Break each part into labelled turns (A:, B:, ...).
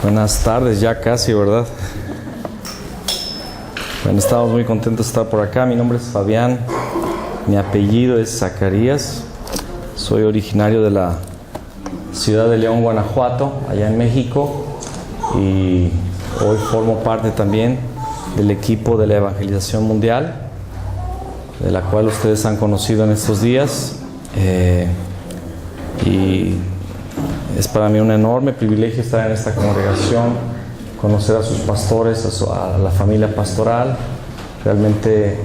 A: Buenas tardes, ya casi, ¿verdad? Bueno, estamos muy contentos de estar por acá. Mi nombre es Fabián, mi apellido es Zacarías. Soy originario de la ciudad de León, Guanajuato, allá en México. Y hoy formo parte también del equipo de la evangelización mundial, de la cual ustedes han conocido en estos días. Y es para mí un enorme privilegio estar en esta congregación, conocer a sus pastores, a la familia pastoral. Realmente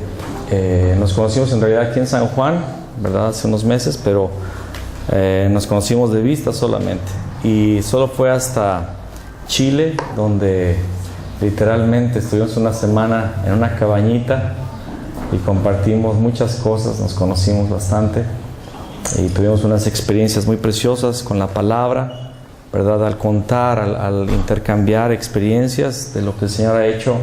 A: nos conocimos en realidad aquí en San Juan, ¿verdad? Hace unos meses, pero nos conocimos de vista solamente. Y solo fue hasta Chile, donde literalmente estuvimos una semana en una cabañita y compartimos muchas cosas, nos conocimos bastante. Y tuvimos unas experiencias muy preciosas con la palabra, ¿verdad? Al contar, al intercambiar experiencias de lo que el Señor ha hecho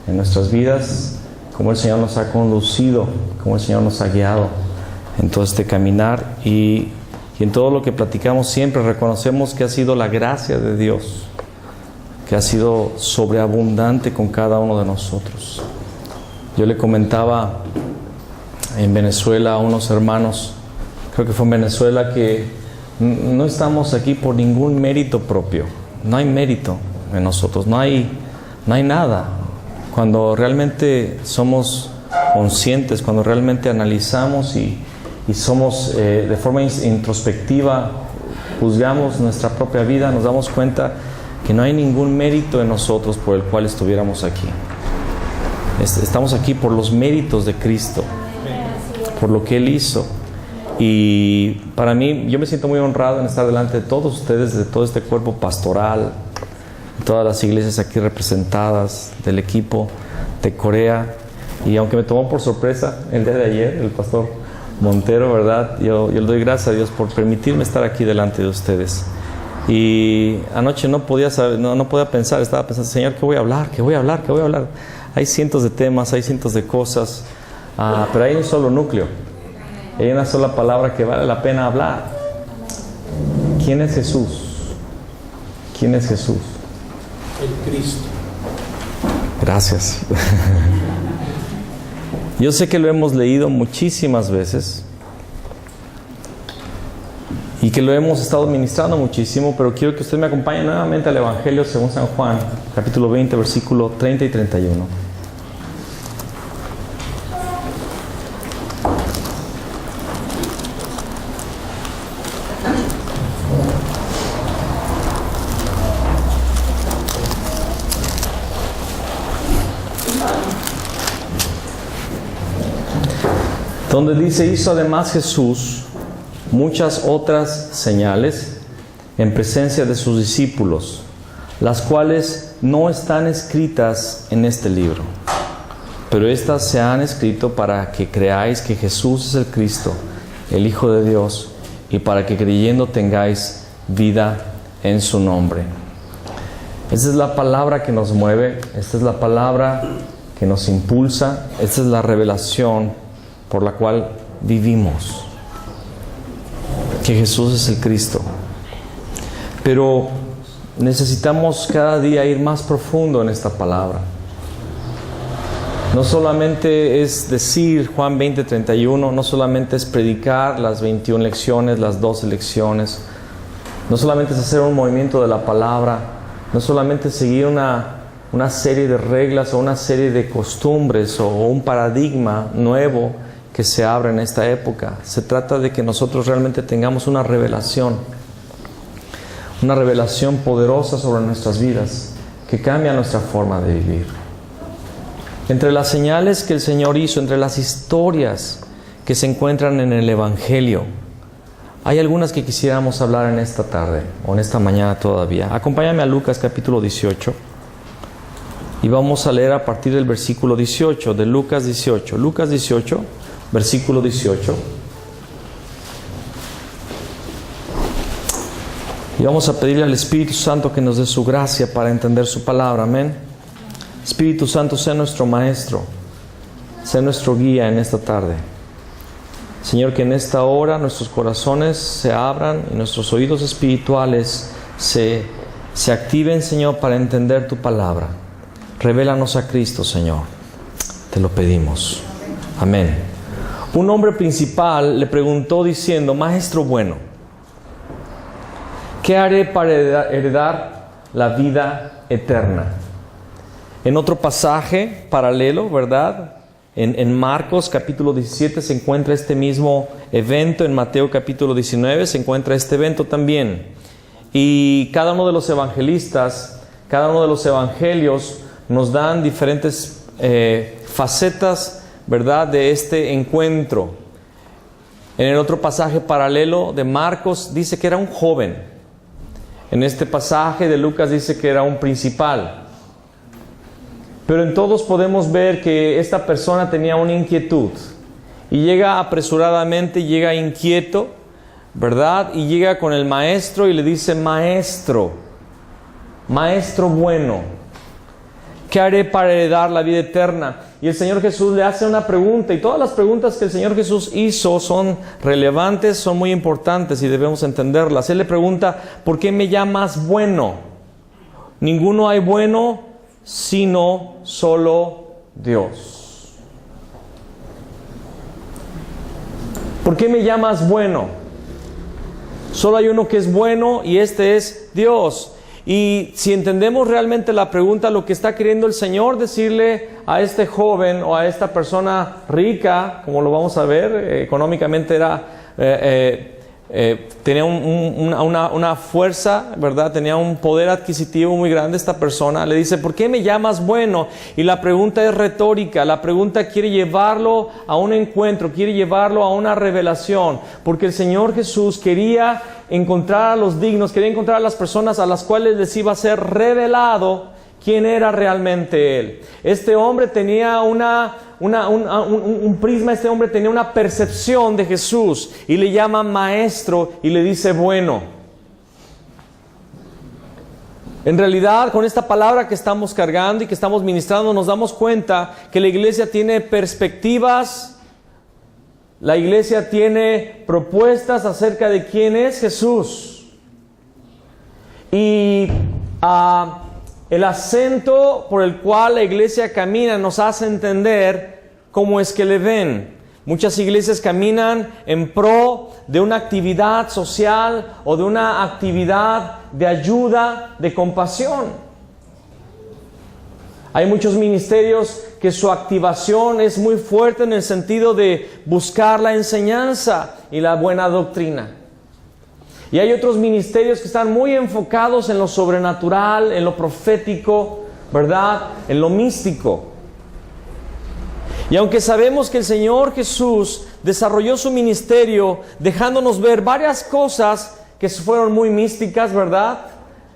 A: en nuestras vidas, cómo el Señor nos ha conducido, cómo el Señor nos ha guiado en todo este caminar. Y en todo lo que platicamos siempre reconocemos que ha sido la gracia de Dios, que ha sido sobreabundante con cada uno de nosotros. Yo le comentaba en Venezuela a unos hermanos, creo que fue en Venezuela, que no estamos aquí por ningún mérito propio. No hay mérito en nosotros, no hay nada. Cuando realmente somos conscientes, cuando realmente analizamos y somos de forma introspectiva, juzgamos nuestra propia vida, nos damos cuenta que no hay ningún mérito en nosotros por el cual estuviéramos aquí. Estamos aquí por los méritos de Cristo, por lo que Él hizo. Y para mí, yo me siento muy honrado en estar delante de todos ustedes, de todo este cuerpo pastoral, de todas las iglesias aquí representadas, del equipo de Corea. Y aunque me tomó por sorpresa el día de ayer, el pastor Montero, ¿verdad? Yo le doy gracias a Dios por permitirme estar aquí delante de ustedes. Y anoche no podía pensar, estaba pensando, Señor, ¿qué voy a hablar? ¿Qué voy a hablar? ¿Qué voy a hablar? Hay cientos de temas, hay cientos de cosas, pero hay un solo núcleo. Hay una sola palabra que vale la pena hablar. ¿Quién es Jesús? ¿Quién es Jesús?
B: El Cristo.
A: Gracias. Yo sé que lo hemos leído muchísimas veces y que lo hemos estado ministrando muchísimo, pero quiero que usted me acompañe nuevamente al Evangelio según San Juan, capítulo 20, versículo 30 y 31. Donde dice, hizo además Jesús muchas otras señales en presencia de sus discípulos, las cuales no están escritas en este libro, pero estas se han escrito para que creáis que Jesús es el Cristo, el Hijo de Dios, y para que creyendo tengáis vida en su nombre. Esta es la palabra que nos mueve, esta es la palabra que nos impulsa, esta es la revelación por la cual vivimos, que Jesús es el Cristo. Pero necesitamos cada día ir más profundo en esta palabra. No solamente es decir Juan 20:31, no solamente es predicar las 21 lecciones, las 12 lecciones, no solamente es hacer un movimiento de la palabra, no solamente es seguir una serie de reglas o una serie de costumbres o un paradigma nuevo que se abre en esta época. Se trata de que nosotros realmente tengamos una revelación poderosa sobre nuestras vidas, que cambia nuestra forma de vivir. Entre las señales que el Señor hizo, entre las historias que se encuentran en el Evangelio, hay algunas que quisiéramos hablar en esta tarde o en esta mañana todavía. Acompáñame a Lucas capítulo 18 y vamos a leer a partir del versículo 18 de Lucas 18. Lucas 18, versículo 18. Y vamos a pedirle al Espíritu Santo que nos dé su gracia para entender su palabra. Amén. Espíritu Santo, sea nuestro maestro, sea nuestro guía en esta tarde. Señor, que en esta hora nuestros corazones se abran y nuestros oídos espirituales se se activen, Señor, para entender tu palabra. Revélanos a Cristo, Señor. Te lo pedimos. Amén. Un hombre principal le preguntó diciendo: Maestro bueno, ¿qué haré para heredar la vida eterna? En otro pasaje paralelo, ¿verdad? En Marcos capítulo 17 se encuentra este mismo evento. En Mateo capítulo 19 se encuentra este evento también. Y cada uno de los evangelistas, cada uno de los evangelios nos dan diferentes facetas, ¿verdad?, de este encuentro. En el otro pasaje paralelo de Marcos dice que era un joven. En este pasaje de Lucas dice que era un principal. Pero en todos podemos ver que esta persona tenía una inquietud. Y llega apresuradamente, llega inquieto, ¿verdad? Y llega con el maestro y le dice: Maestro, maestro bueno, ¿qué haré para heredar la vida eterna? Y el Señor Jesús le hace una pregunta, y todas las preguntas que el Señor Jesús hizo son relevantes, son muy importantes y debemos entenderlas. Él le pregunta: ¿por qué me llamas bueno? Ninguno hay bueno sino solo Dios. ¿Por qué me llamas bueno? Solo hay uno que es bueno y este es Dios. Y si entendemos realmente la pregunta, lo que está queriendo el Señor decirle a este joven o a esta persona rica, como lo vamos a ver, económicamente era tenía una fuerza, ¿verdad? Tenía un poder adquisitivo muy grande esta persona. Le dice: ¿por qué me llamas bueno? Y la pregunta es retórica. La pregunta quiere llevarlo a un encuentro, quiere llevarlo a una revelación, porque el Señor Jesús quería encontrar a los dignos, quería encontrar a las personas a las cuales les iba a ser revelado quién era realmente Él. Este hombre tenía un prisma, este hombre tenía una percepción de Jesús y le llama maestro y le dice bueno. En realidad, con esta palabra que estamos cargando y que estamos ministrando, nos damos cuenta que la iglesia tiene perspectivas. La iglesia tiene propuestas acerca de quién es Jesús. Y el acento por el cual la iglesia camina nos hace entender cómo es que le ven. Muchas iglesias caminan en pro de una actividad social o de una actividad de ayuda, de compasión. Hay muchos ministerios que su activación es muy fuerte en el sentido de buscar la enseñanza y la buena doctrina. Y hay otros ministerios que están muy enfocados en lo sobrenatural, en lo profético, ¿verdad?, en lo místico. Y aunque sabemos que el Señor Jesús desarrolló su ministerio dejándonos ver varias cosas que fueron muy místicas, ¿verdad?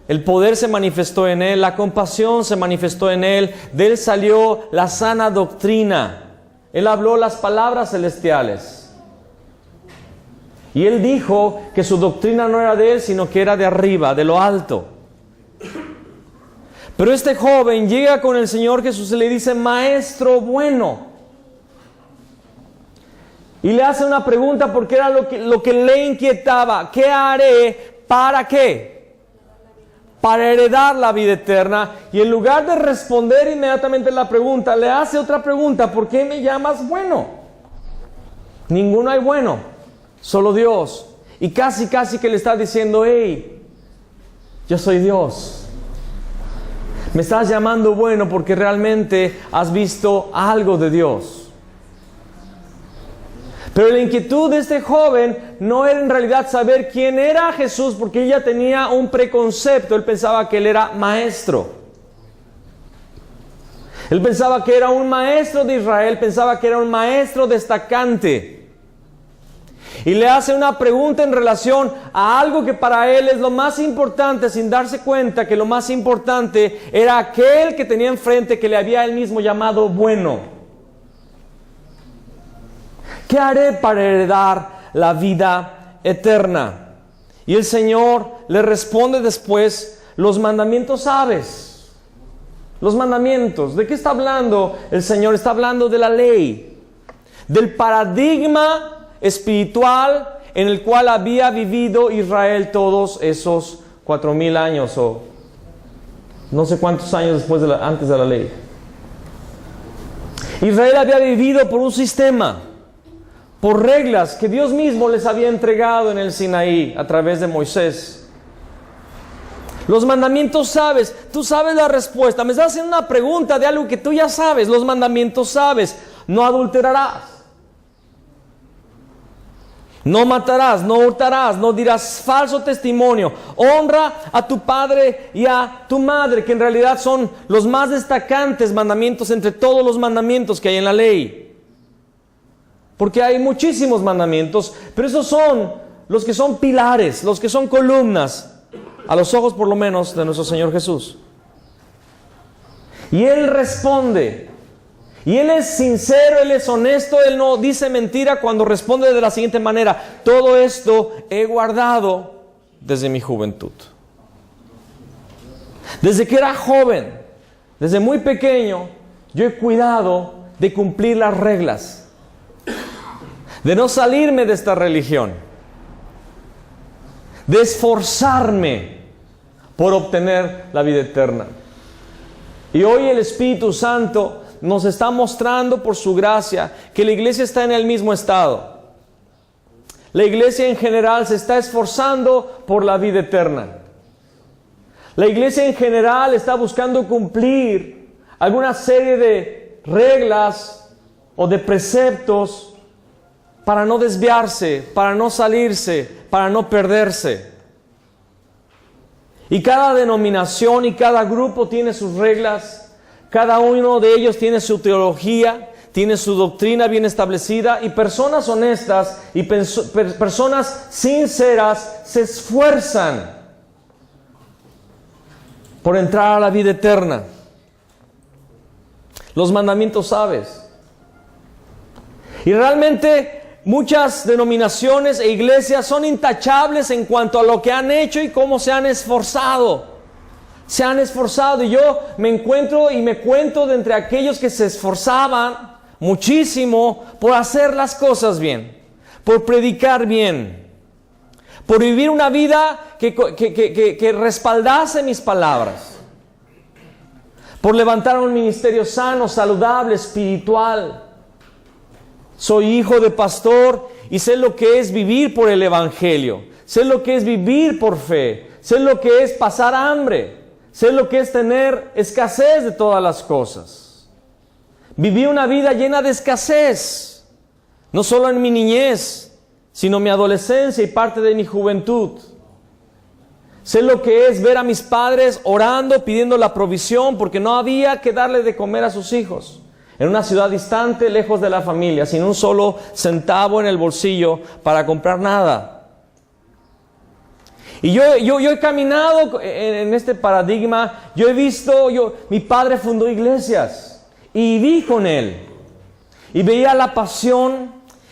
A: El poder se manifestó en Él, la compasión se manifestó en Él, de Él salió la sana doctrina. Él habló las palabras celestiales. Y Él dijo que su doctrina no era de Él, sino que era de arriba, de lo alto. Pero este joven llega con el Señor Jesús y le dice: Maestro bueno. Y le hace una pregunta porque era lo que le inquietaba. ¿Qué haré? ¿Para qué? Para heredar la vida eterna. Y en lugar de responder inmediatamente la pregunta, le hace otra pregunta: ¿por qué me llamas bueno? Ninguno hay bueno, solo Dios. Y casi que le está diciendo: hey, yo soy Dios. Me estás llamando bueno porque realmente has visto algo de Dios. Pero la inquietud de este joven no era en realidad saber quién era Jesús, porque ella tenía un preconcepto. Él pensaba que Él era maestro. Él pensaba que era un maestro de Israel, pensaba que era un maestro destacante. Y le hace una pregunta en relación a algo que para él es lo más importante, sin darse cuenta que lo más importante era aquel que tenía enfrente, que le había él mismo llamado bueno. ¿Qué haré para heredar la vida eterna? Y el Señor le responde después: los mandamientos sabes. Los mandamientos. ¿De qué está hablando el Señor? Está hablando de la ley, del paradigma espiritual en el cual había vivido Israel todos esos 4,000 años o no sé cuántos años antes de la ley. Israel había vivido por un sistema, por reglas que Dios mismo les había entregado en el Sinaí a través de Moisés. Los mandamientos sabes, tú sabes la respuesta. Me estás haciendo una pregunta de algo que tú ya sabes. Los mandamientos sabes. No adulterarás, no matarás, no hurtarás, no dirás falso testimonio. Honra a tu padre y a tu madre, que en realidad son los más destacantes mandamientos entre todos los mandamientos que hay en la ley. Porque hay muchísimos mandamientos, pero esos son los que son pilares, los que son columnas, a los ojos por lo menos de nuestro Señor Jesús. Y Él responde, y Él es sincero, Él es honesto, Él no dice mentira cuando responde de la siguiente manera: todo esto he guardado desde mi juventud. Desde que era joven, desde muy pequeño, yo he cuidado de cumplir las reglas, de no salirme de esta religión, de esforzarme por obtener la vida eterna. Y hoy el Espíritu Santo nos está mostrando por su gracia que la iglesia está en el mismo estado. La iglesia en general se está esforzando por la vida eterna. La iglesia en general está buscando cumplir alguna serie de reglas o de preceptos para no desviarse, para no salirse, para no perderse. Y cada denominación y cada grupo tiene sus reglas. Cada uno de ellos tiene su teología, tiene su doctrina bien establecida, y personas honestas y personas sinceras se esfuerzan por entrar a la vida eterna. Los mandamientos sabes. Y realmente muchas denominaciones e iglesias son intachables en cuanto a lo que han hecho y cómo se han esforzado. Se han esforzado, y yo me encuentro y me cuento de entre aquellos que se esforzaban muchísimo por hacer las cosas bien, por predicar bien, por vivir una vida que respaldase mis palabras, por levantar un ministerio sano, saludable, espiritual. Soy hijo de pastor y sé lo que es vivir por el Evangelio, sé lo que es vivir por fe, sé lo que es pasar hambre, sé lo que es tener escasez de todas las cosas. Viví una vida llena de escasez, no solo en mi niñez, sino mi adolescencia y parte de mi juventud. Sé lo que es ver a mis padres orando, pidiendo la provisión, porque no había que darle de comer a sus hijos. En una ciudad distante, lejos de la familia, sin un solo centavo en el bolsillo para comprar nada. Y yo he caminado en este paradigma. Yo he visto, mi padre fundó iglesias y viví con él. Y veía la pasión,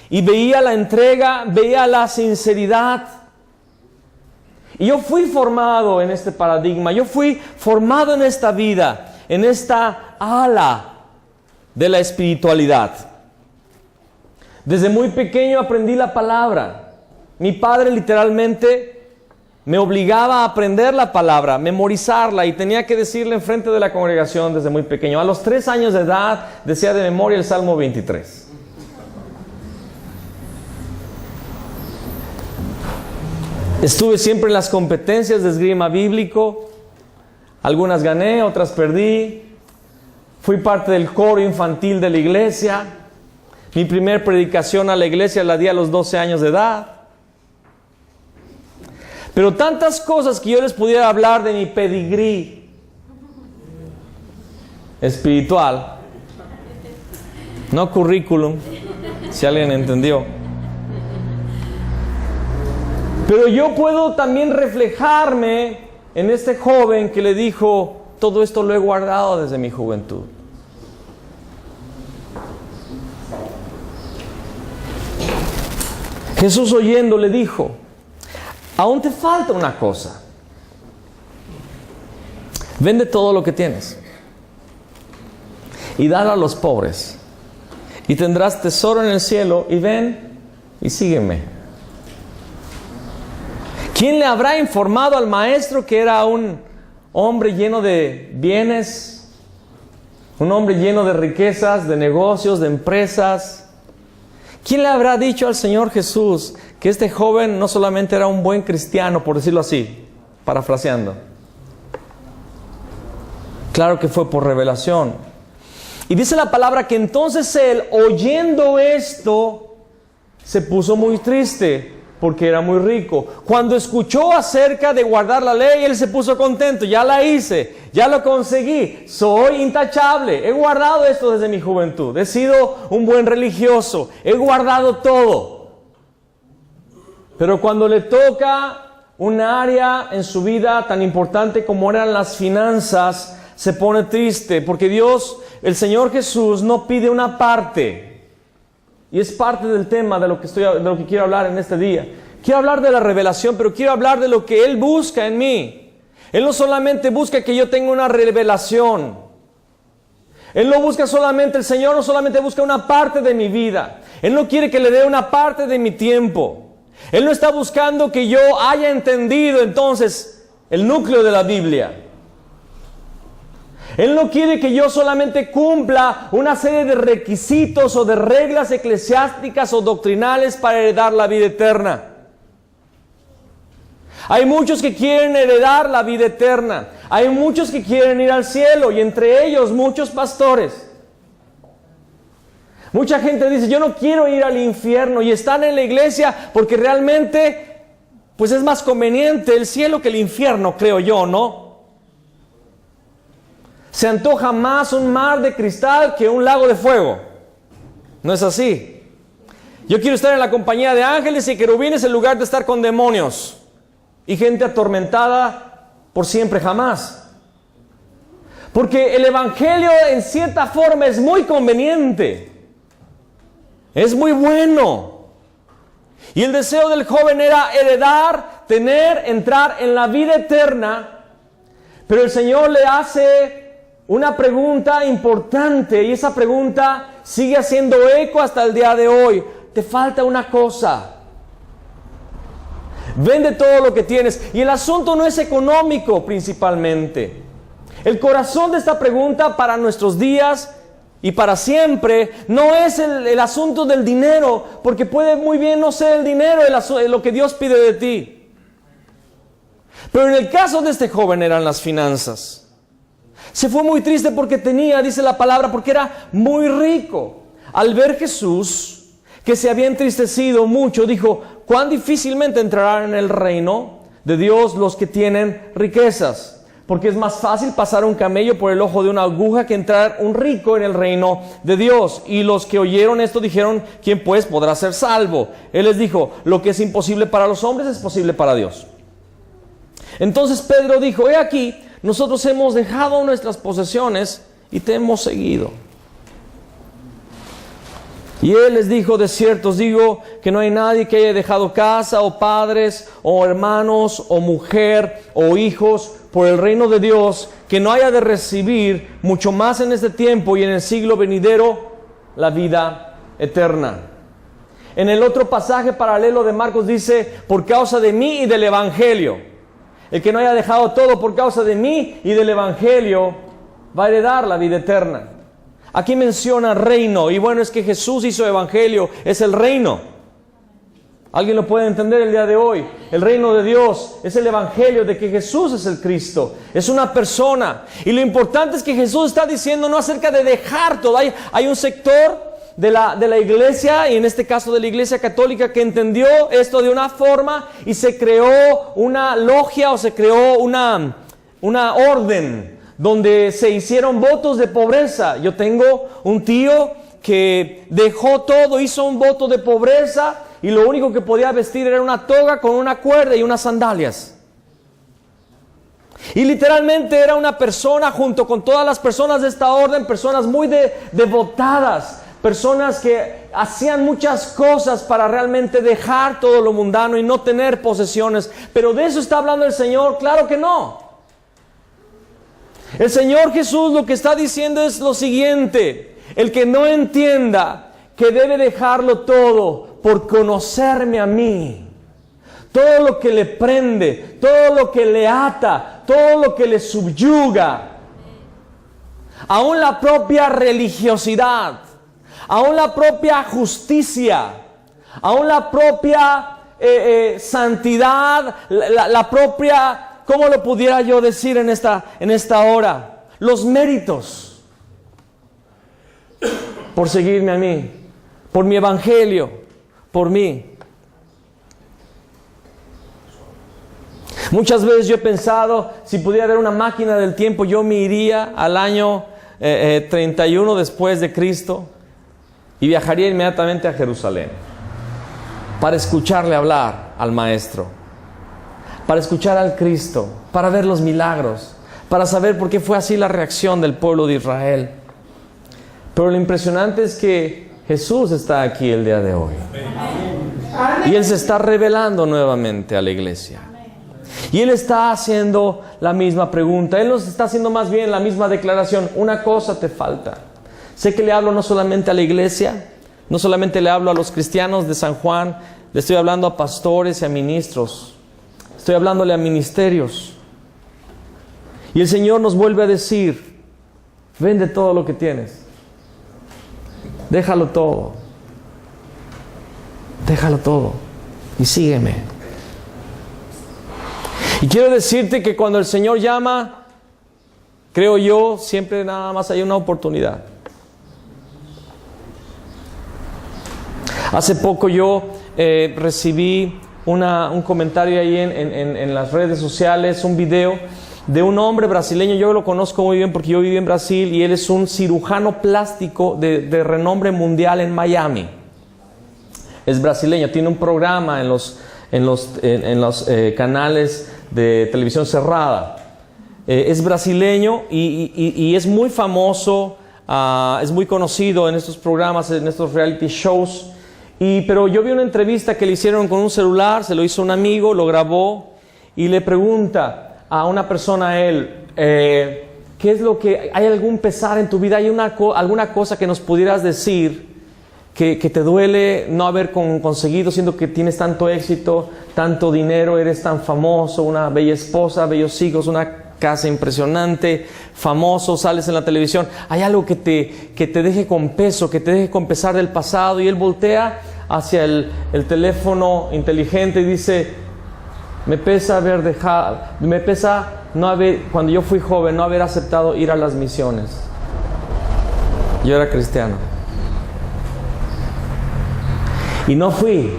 A: y veía la entrega, veía la sinceridad. Y yo fui formado en este paradigma, yo fui formado en esta vida, en esta ala de la espiritualidad. Desde muy pequeño aprendí la palabra. Mi padre literalmente me obligaba a aprender la palabra, memorizarla, y tenía que decirla en frente de la congregación desde muy pequeño. A los 3 años de edad decía de memoria el Salmo 23. Estuve siempre en las competencias de esgrima bíblico. Algunas gané, otras perdí. Fui parte del coro infantil de la iglesia. Mi primer predicación a la iglesia la di a los 12 años de edad. Pero tantas cosas que yo les pudiera hablar de mi pedigrí espiritual, no currículum, si alguien entendió. Pero yo puedo también reflejarme en este joven que le dijo: todo esto lo he guardado desde mi juventud. Jesús, oyendo, le dijo: aún te falta una cosa. Vende todo lo que tienes y dalo a los pobres, y tendrás tesoro en el cielo, y ven y sígueme. ¿Quién le habrá informado al maestro que era un hombre lleno de bienes, un hombre lleno de riquezas, de negocios, de empresas. ¿Quién le habrá dicho al Señor Jesús que este joven no solamente era un buen cristiano, por decirlo así, parafraseando? Claro que fue por revelación. Y dice la palabra que entonces él, oyendo esto, se puso muy triste porque era muy rico. Cuando escuchó acerca de guardar la ley, él se puso contento. Ya la hice, ya lo conseguí, soy intachable. He guardado esto desde mi juventud. He sido un buen religioso, he guardado todo. Pero cuando le toca un área en su vida tan importante como eran las finanzas, se pone triste porque Dios, el Señor Jesús, no pide una parte. Y es parte del tema de lo que quiero hablar en este día. Quiero hablar de la revelación, pero quiero hablar de lo que Él busca en mí. Él no solamente busca que yo tenga una revelación. Él no busca solamente, el Señor no solamente busca una parte de mi vida. Él no quiere que le dé una parte de mi tiempo. Él no está buscando que yo haya entendido entonces el núcleo de la Biblia. Él no quiere que yo solamente cumpla una serie de requisitos o de reglas eclesiásticas o doctrinales para heredar la vida eterna. Hay muchos que quieren heredar la vida eterna. Hay muchos que quieren ir al cielo y entre ellos muchos pastores. Mucha gente dice, yo no quiero ir al infierno y están en la iglesia porque realmente pues es más conveniente el cielo que el infierno, creo yo, ¿no? Se antoja más un mar de cristal que un lago de fuego. ¿No es así? Yo quiero estar en la compañía de ángeles y querubines en lugar de estar con demonios y gente atormentada por siempre jamás. Porque el evangelio en cierta forma es muy conveniente. Es muy bueno. Y el deseo del joven era heredar, tener, entrar en la vida eterna. Pero el Señor le hace una pregunta importante y esa pregunta sigue haciendo eco hasta el día de hoy. Te falta una cosa. Vende todo lo que tienes. Y el asunto no es económico principalmente. El corazón de esta pregunta para nuestros días y para siempre no es el asunto del dinero, porque puede muy bien no ser el dinero lo que Dios pide de ti. Pero en el caso de este joven eran las finanzas. Se fue muy triste porque tenía, dice la palabra, porque era muy rico. Al ver Jesús, que se había entristecido mucho, dijo, cuán difícilmente entrarán en el reino de Dios los que tienen riquezas. Porque es más fácil pasar un camello por el ojo de una aguja que entrar un rico en el reino de Dios. Y los que oyeron esto dijeron, ¿quién pues podrá ser salvo? Él les dijo, lo que es imposible para los hombres es posible para Dios. Entonces Pedro dijo, he aquí, nosotros hemos dejado nuestras posesiones y te hemos seguido. Y él les dijo, de cierto os digo que no hay nadie que haya dejado casa o padres o hermanos o mujer o hijos por el reino de Dios que no haya de recibir mucho más en este tiempo y en el siglo venidero la vida eterna. En el otro pasaje paralelo de Marcos dice, por causa de mí y del evangelio. El que no haya dejado todo por causa de mí y del evangelio va a heredar la vida eterna. Aquí menciona reino, y bueno, es que Jesús hizo evangelio, es el reino. ¿Alguien lo puede entender el día de hoy? El reino de Dios es el evangelio de que Jesús es el Cristo, es una persona. Y lo importante es que Jesús está diciendo no acerca de dejar todo. Hay un sector de la iglesia, y en este caso de la iglesia católica, que entendió esto de una forma y se creó una logia o se creó una orden donde se hicieron votos de pobreza. Yo tengo un tío que dejó todo, hizo un voto de pobreza y lo único que podía vestir era una toga con una cuerda y unas sandalias. Y literalmente era una persona junto con todas las personas de esta orden, personas muy devotadas, personas que hacían muchas cosas para realmente dejar todo lo mundano y no tener posesiones. Pero ¿de eso está hablando el Señor? Claro que no. El Señor Jesús lo que está diciendo es lo siguiente: el que no entienda que debe dejarlo todo por conocerme a mí, todo lo que le prende, todo lo que le ata, todo lo que le subyuga, aún la propia religiosidad, aún la propia justicia, aún la propia santidad, la propia, ¿cómo lo pudiera yo decir en esta hora? Los méritos por seguirme a mí, por mi evangelio, por mí. Muchas veces yo he pensado, si pudiera haber una máquina del tiempo, yo me iría al año 31 después de Cristo y viajaría inmediatamente a Jerusalén para escucharle hablar al Maestro, para escuchar al Cristo, para ver los milagros, para saber por qué fue así la reacción del pueblo de Israel. Pero lo impresionante es que Jesús está aquí el día de hoy. Y Él se está revelando nuevamente a la iglesia. Y Él está haciendo la misma pregunta. Él nos está haciendo más bien la misma declaración. Una cosa te falta. Sé que le hablo no solamente a la iglesia, no solamente le hablo a los cristianos de San Juan, le estoy hablando a pastores y a ministros. Estoy hablándole a ministerios. Y el Señor nos vuelve a decir, vende todo lo que tienes. Déjalo todo. Déjalo todo y sígueme. Y quiero decirte que cuando el Señor llama, creo yo, siempre nada más hay una oportunidad. Hace poco yo recibí un comentario ahí en las redes sociales, un video de un hombre brasileño. Yo lo conozco muy bien porque yo viví en Brasil y él es un cirujano plástico de renombre mundial en Miami. Es brasileño, tiene un programa en los canales de televisión cerrada. Es brasileño y es muy famoso, es muy conocido en estos programas, en estos reality shows. Pero yo vi una entrevista que le hicieron con un celular, se lo hizo un amigo, lo grabó y le pregunta a una persona a él, ¿qué es lo que, hay algún pesar en tu vida? ¿Hay alguna cosa que nos pudieras decir que te duele no haber conseguido, siendo que tienes tanto éxito, tanto dinero, eres tan famoso, una bella esposa, bellos hijos, una casa impresionante, famoso, sales en la televisión? ¿Hay algo que te deje con peso, que te deje con pesar del pasado? Y él voltea hacia el teléfono inteligente y dice, me pesa no haber, cuando yo fui joven, no haber aceptado ir a las misiones. Yo era cristiano y no fui.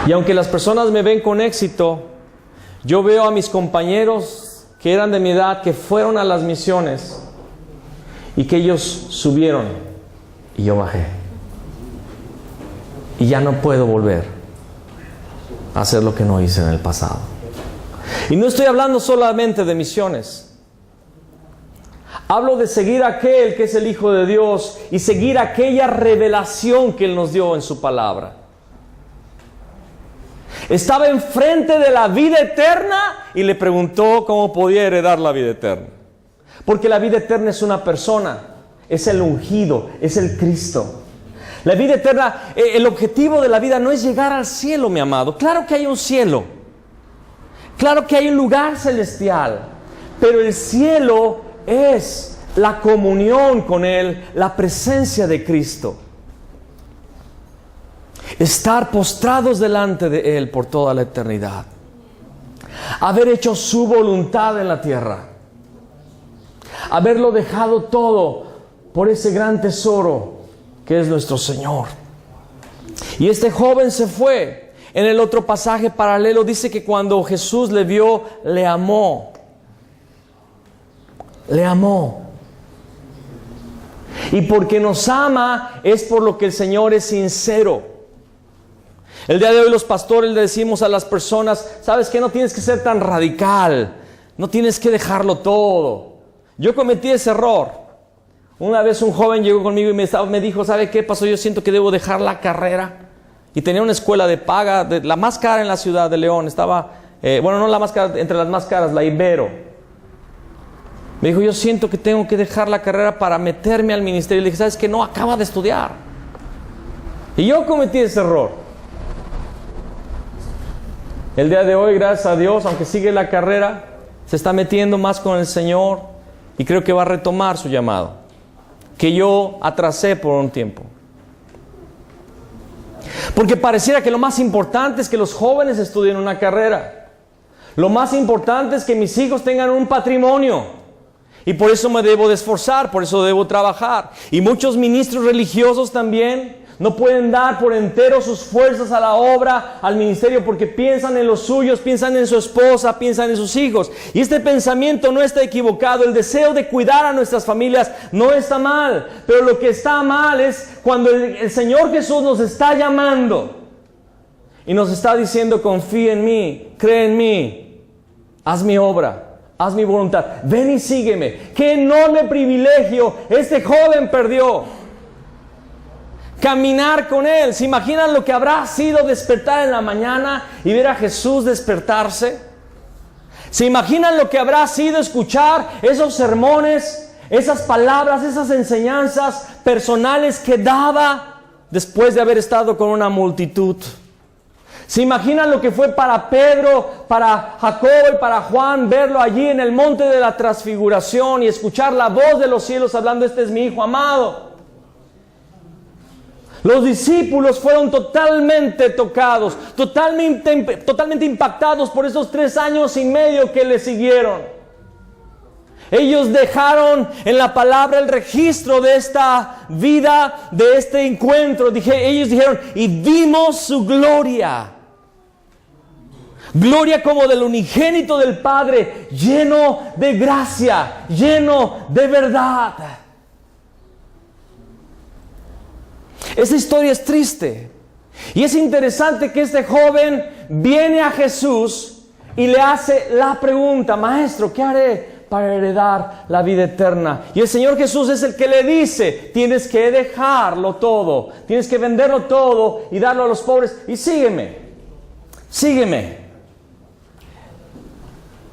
A: Y aunque las personas me ven con éxito, yo veo a mis compañeros que eran de mi edad, que fueron a las misiones y que ellos subieron y yo bajé. Y ya no puedo volver a hacer lo que no hice en el pasado. Y no estoy hablando solamente de misiones. Hablo de seguir a aquel que es el Hijo de Dios y seguir aquella revelación que Él nos dio en su palabra. Estaba enfrente de la vida eterna y le preguntó cómo podía heredar la vida eterna. Porque la vida eterna es una persona, es el ungido, es el Cristo. La vida eterna, el objetivo de la vida no es llegar al cielo, mi amado. Claro que hay un cielo, claro que hay un lugar celestial, pero el cielo es la comunión con Él, la presencia de Cristo. Estar postrados delante de Él por toda la eternidad. Haber hecho su voluntad en la tierra. Haberlo dejado todo por ese gran tesoro que es nuestro Señor. Y este joven se fue. En el otro pasaje paralelo dice que cuando Jesús le vio, le amó. Le amó. Y porque nos ama es por lo que el Señor es sincero. El día de hoy los pastores le decimos a las personas, ¿sabes qué? No tienes que ser tan radical, no tienes que dejarlo todo. Yo cometí ese error. Una vez un joven llegó conmigo y me dijo, ¿sabe qué pasó? Yo siento que debo dejar la carrera. Y tenía una escuela de paga, la más cara en la ciudad de León. Estaba, no la más cara, entre las más caras, la Ibero. Me dijo, yo siento que tengo que dejar la carrera para meterme al ministerio. Y le dije, ¿sabes qué? No, acaba de estudiar. Y yo cometí ese error. El día de hoy, gracias a Dios, aunque sigue la carrera, se está metiendo más con el Señor y creo que va a retomar su llamado, que yo atrasé por un tiempo. Porque pareciera que lo más importante es que los jóvenes estudien una carrera. Lo más importante es que mis hijos tengan un patrimonio. Y por eso me debo de esforzar, por eso debo trabajar. Y muchos ministros religiosos también no pueden dar por entero sus fuerzas a la obra, al ministerio, porque piensan en los suyos, piensan en su esposa, piensan en sus hijos. Y este pensamiento no está equivocado. El deseo de cuidar a nuestras familias no está mal. Pero lo que está mal es cuando el Señor Jesús nos está llamando y nos está diciendo: confía en mí, cree en mí, haz mi obra, haz mi voluntad, ven y sígueme. Qué enorme privilegio este joven perdió. Caminar con Él. ¿Se imaginan lo que habrá sido despertar en la mañana y ver a Jesús despertarse? ¿Se imaginan lo que habrá sido escuchar esos sermones, esas palabras, esas enseñanzas personales que daba después de haber estado con una multitud? ¿Se imaginan lo que fue para Pedro, para Jacobo y para Juan verlo allí en el monte de la transfiguración y escuchar la voz de los cielos hablando: este es mi Hijo amado? Los discípulos fueron totalmente tocados, totalmente impactados por esos 3 años y medio que le siguieron. Ellos dejaron en la palabra el registro de esta vida, de este encuentro. Ellos dijeron: y vimos su gloria. Gloria como del unigénito del Padre, lleno de gracia, lleno de verdad. Esa historia es triste. Y es interesante que este joven viene a Jesús y le hace la pregunta: Maestro, ¿qué haré para heredar la vida eterna? Y el Señor Jesús es el que le dice: tienes que dejarlo todo, tienes que venderlo todo y darlo a los pobres y sígueme, sígueme.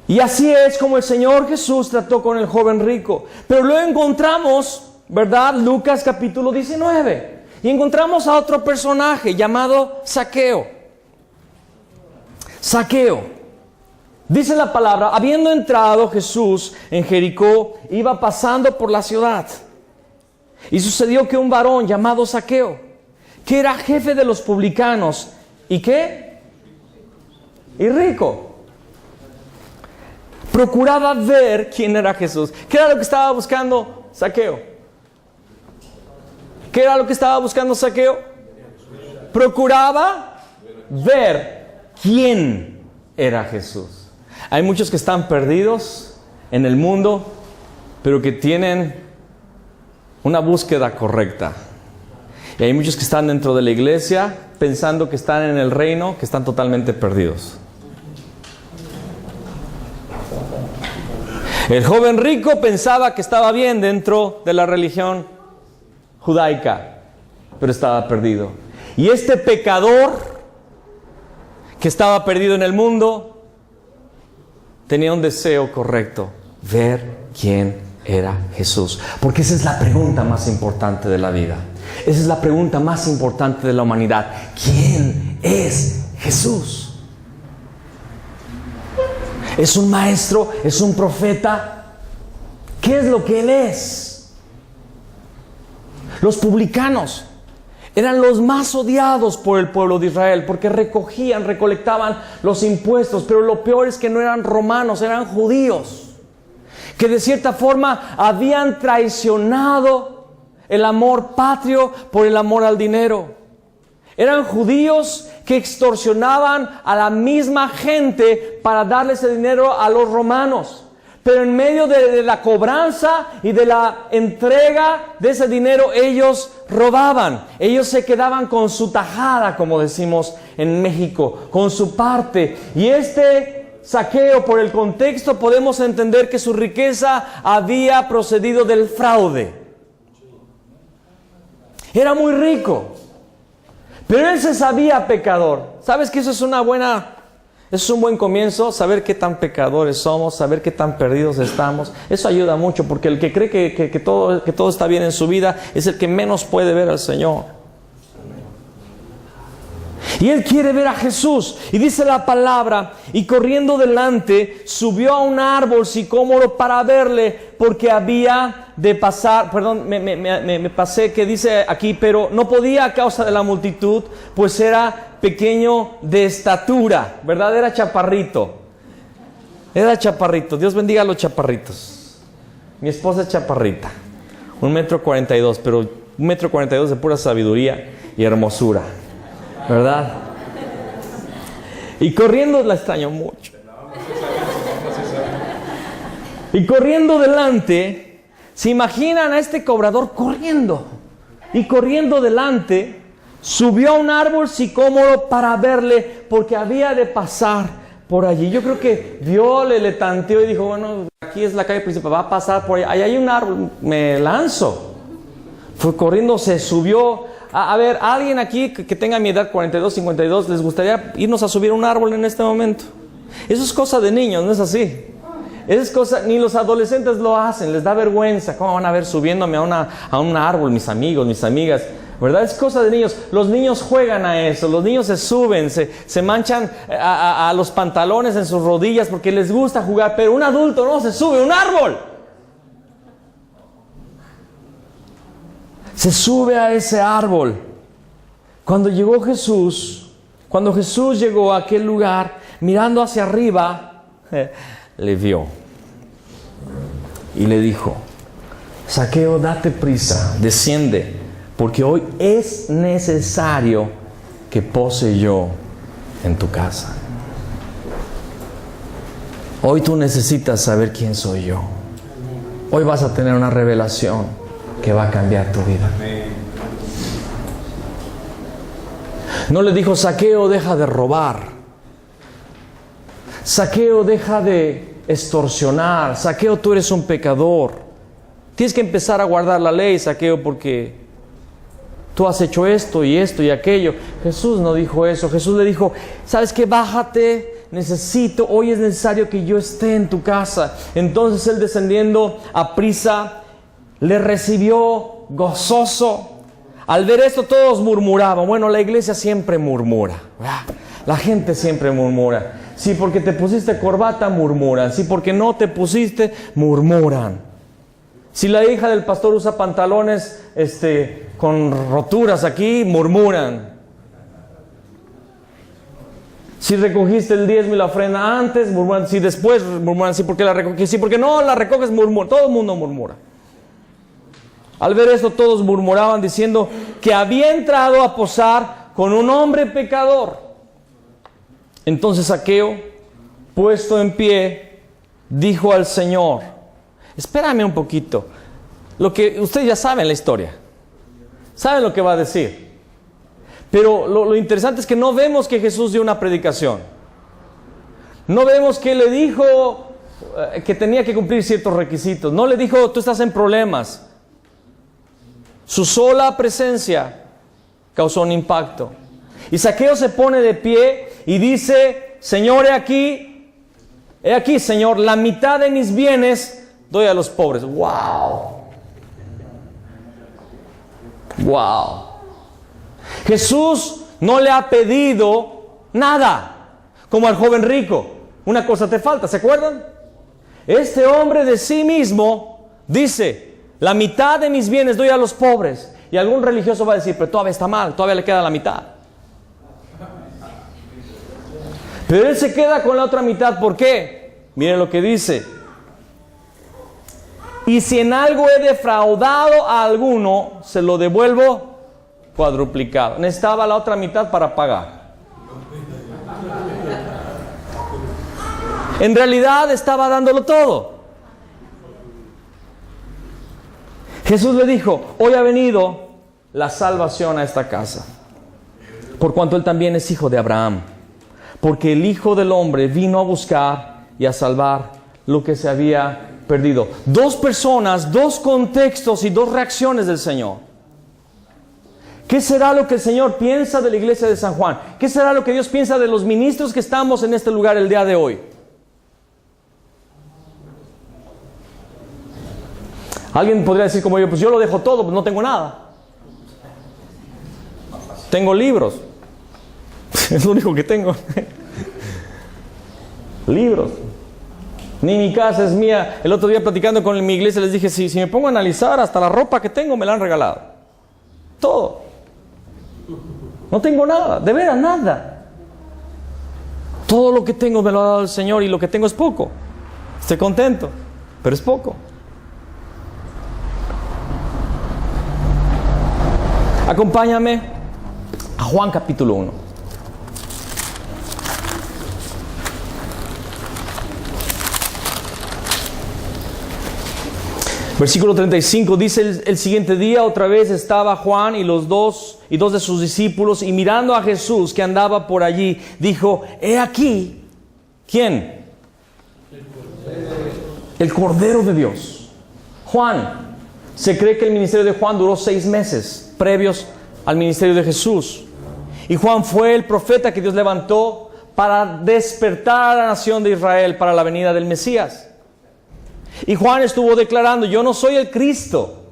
A: Y así es como el Señor Jesús trató con el joven rico. Pero luego encontramos, ¿verdad?, Lucas capítulo 19. Y encontramos a otro personaje llamado Zaqueo. Zaqueo. Dice la palabra: habiendo entrado Jesús en Jericó, iba pasando por la ciudad. Y sucedió que un varón llamado Zaqueo, que era jefe de los publicanos, ¿y qué? Y rico, procuraba ver quién era Jesús. ¿Qué era lo que estaba buscando Zaqueo? ¿Qué era lo que estaba buscando Zaqueo? Procuraba ver quién era Jesús. Hay muchos que están perdidos en el mundo, pero que tienen una búsqueda correcta. Y hay muchos que están dentro de la iglesia pensando que están en el reino, que están totalmente perdidos. El joven rico pensaba que estaba bien dentro de la religión judaica, pero estaba perdido. Y este pecador que estaba perdido en el mundo tenía un deseo correcto: ver quién era Jesús. Porque esa es la pregunta más importante de la vida. Esa es la pregunta más importante de la humanidad. ¿Quién es Jesús? ¿Es un maestro? ¿Es un profeta? ¿Qué es lo que Él es? Los publicanos eran los más odiados por el pueblo de Israel porque recolectaban los impuestos, pero lo peor es que no eran romanos, eran judíos, que de cierta forma habían traicionado el amor patrio por el amor al dinero. Eran judíos que extorsionaban a la misma gente para darle ese dinero a los romanos. Pero en medio de la cobranza y de la entrega de ese dinero, ellos robaban. Ellos se quedaban con su tajada, como decimos en México, con su parte. Y este Zaqueo, por el contexto, podemos entender que su riqueza había procedido del fraude. Era muy rico, pero él se sabía pecador. ¿Sabes que eso es un buen comienzo? Saber qué tan pecadores somos, saber qué tan perdidos estamos. Eso ayuda mucho, porque el que cree que todo está bien en su vida es el que menos puede ver al Señor. Y él quiere ver a Jesús. Y dice la palabra, y corriendo delante, subió a un árbol sicómoro para verle, porque había de pasar. Perdón, me pasé que dice aquí, pero no podía a causa de la multitud, pues era pequeño de estatura, ¿verdad? Era chaparrito. Era chaparrito. Dios bendiga a los chaparritos. Mi esposa es chaparrita, 1,42 m, pero 1,42 m de pura sabiduría y hermosura, ¿verdad? Y corriendo, la extraño mucho. Y corriendo delante, ¿se imaginan a este cobrador corriendo? Y corriendo delante, subió a un árbol sicómoro para verle, porque había de pasar por allí. Yo creo que vio, le tanteó y dijo, bueno, aquí es la calle principal, va a pasar por allá. Ahí hay un árbol, me lanzo. Fue corriendo, se subió. A ver, alguien aquí que tenga mi edad, 42, 52, ¿les gustaría irnos a subir a un árbol en este momento? Eso es cosa de niños, ¿no es así? Eso es cosa, ni los adolescentes lo hacen, les da vergüenza. ¿Cómo van a ver subiéndome a un árbol, mis amigos, mis amigas? ¿Verdad? Es cosa de niños. Los niños juegan a eso, los niños se suben, se manchan a los pantalones en sus rodillas porque les gusta jugar, pero un adulto no se sube a un árbol. Se sube a ese árbol. Cuando Jesús llegó a aquel lugar, mirando hacia arriba, le vio y le dijo, Zaqueo, date prisa, desciende, porque hoy es necesario que pose yo en tu casa. Hoy tú necesitas saber quién soy yo. Hoy vas a tener una revelación que va a cambiar tu vida. No le dijo, Zaqueo, deja de robar. Zaqueo, deja de extorsionar. Zaqueo, tú eres un pecador. Tienes que empezar a guardar la ley, Zaqueo, porque tú has hecho esto y aquello. Jesús no dijo eso. Jesús le dijo, ¿sabes qué? Bájate. Hoy es necesario que yo esté en tu casa. Entonces él, descendiendo a prisa, le recibió gozoso. Al ver esto todos murmuraban. Bueno, la iglesia siempre murmura. La gente siempre murmura. Sí, porque te pusiste corbata, murmuran. Sí, porque no te pusiste, murmuran. Si la hija del pastor usa pantalones con roturas aquí, murmuran. Si recogiste el diezmo y la ofrenda antes, murmuran. Si después, murmuran. Sí, porque la recogiste. Sí, porque no la recoges, murmuran. Todo el mundo murmura. Al ver esto todos murmuraban diciendo que había entrado a posar con un hombre pecador. Entonces Zaqueo, puesto en pie, dijo al Señor, espérame un poquito. Lo que ustedes ya saben la historia. Saben lo que va a decir. Pero lo interesante es que no vemos que Jesús dio una predicación. No vemos que le dijo que tenía que cumplir ciertos requisitos. No le dijo, tú estás en problemas. Su sola presencia causó un impacto. Y Zaqueo se pone de pie y dice, Señor, he aquí, Señor, la mitad de mis bienes doy a los pobres. ¡Wow! ¡Wow! Jesús no le ha pedido nada, como al joven rico. Una cosa te falta, ¿se acuerdan? Este hombre de sí mismo dice, la mitad de mis bienes doy a los pobres. Y algún religioso va a decir, pero todavía está mal, todavía le queda la mitad. Pero él se queda con la otra mitad, ¿por qué? Miren lo que dice. Y si en algo he defraudado a alguno, se lo devuelvo cuadruplicado. Necesitaba la otra mitad para pagar. En realidad estaba dándolo todo. Jesús le dijo, hoy ha venido la salvación a esta casa, por cuanto él también es hijo de Abraham, porque el Hijo del Hombre vino a buscar y a salvar lo que se había perdido. Dos personas, dos contextos y dos reacciones del Señor. ¿Qué será lo que el Señor piensa de la iglesia de San Juan? ¿Qué será lo que Dios piensa de los ministros que estamos en este lugar el día de hoy? Alguien podría decir como yo, pues yo lo dejo todo, pues no tengo nada. Tengo libros. Es lo único que tengo. Libros. Ni mi casa es mía. El otro día platicando con mi iglesia les dije, si me pongo a analizar, hasta la ropa que tengo me la han regalado. Todo. No tengo nada, de veras nada. Todo lo que tengo me lo ha dado el Señor y lo que tengo es poco. Estoy contento, pero es poco. Acompáñame a Juan capítulo 1. Versículo 35 dice: el siguiente día otra vez estaba Juan y dos de sus discípulos, y mirando a Jesús que andaba por allí, dijo: he aquí. ¿Quién? El Cordero de Dios. Juan. Se cree que el ministerio de Juan duró 6 meses previos al ministerio de Jesús. Y Juan fue el profeta que Dios levantó para despertar a la nación de Israel para la venida del Mesías. Y Juan estuvo declarando: yo no soy el Cristo,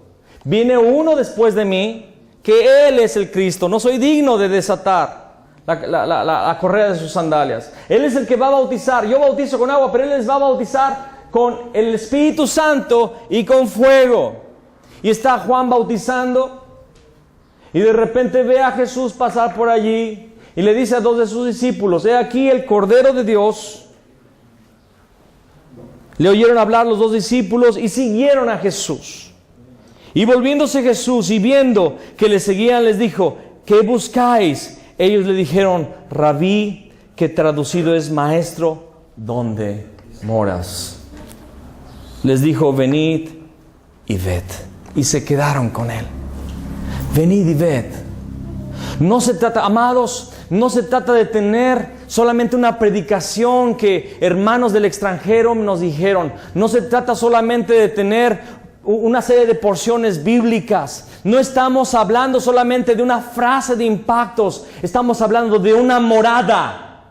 A: viene uno después de mí, que Él es el Cristo. No soy digno de desatar la correa de sus sandalias. Él es el que va a bautizar. Yo bautizo con agua, pero Él les va a bautizar con el Espíritu Santo y con fuego. Y está Juan bautizando, y de repente ve a Jesús pasar por allí, y le dice a 2 de sus discípulos: he aquí el Cordero de Dios. Le oyeron hablar los 2 discípulos y siguieron a Jesús. Y volviéndose Jesús y viendo que le seguían, les dijo: ¿qué buscáis? Ellos le dijeron: Rabí, que traducido es maestro, ¿dónde moras? Les dijo: venid y ved. Y se quedaron con él. Venid y ved. No se trata, amados, no se trata de tener solamente una predicación que hermanos del extranjero nos dijeron. No se trata solamente de tener una serie de porciones bíblicas. No estamos hablando solamente de una frase de impactos. Estamos hablando de una morada,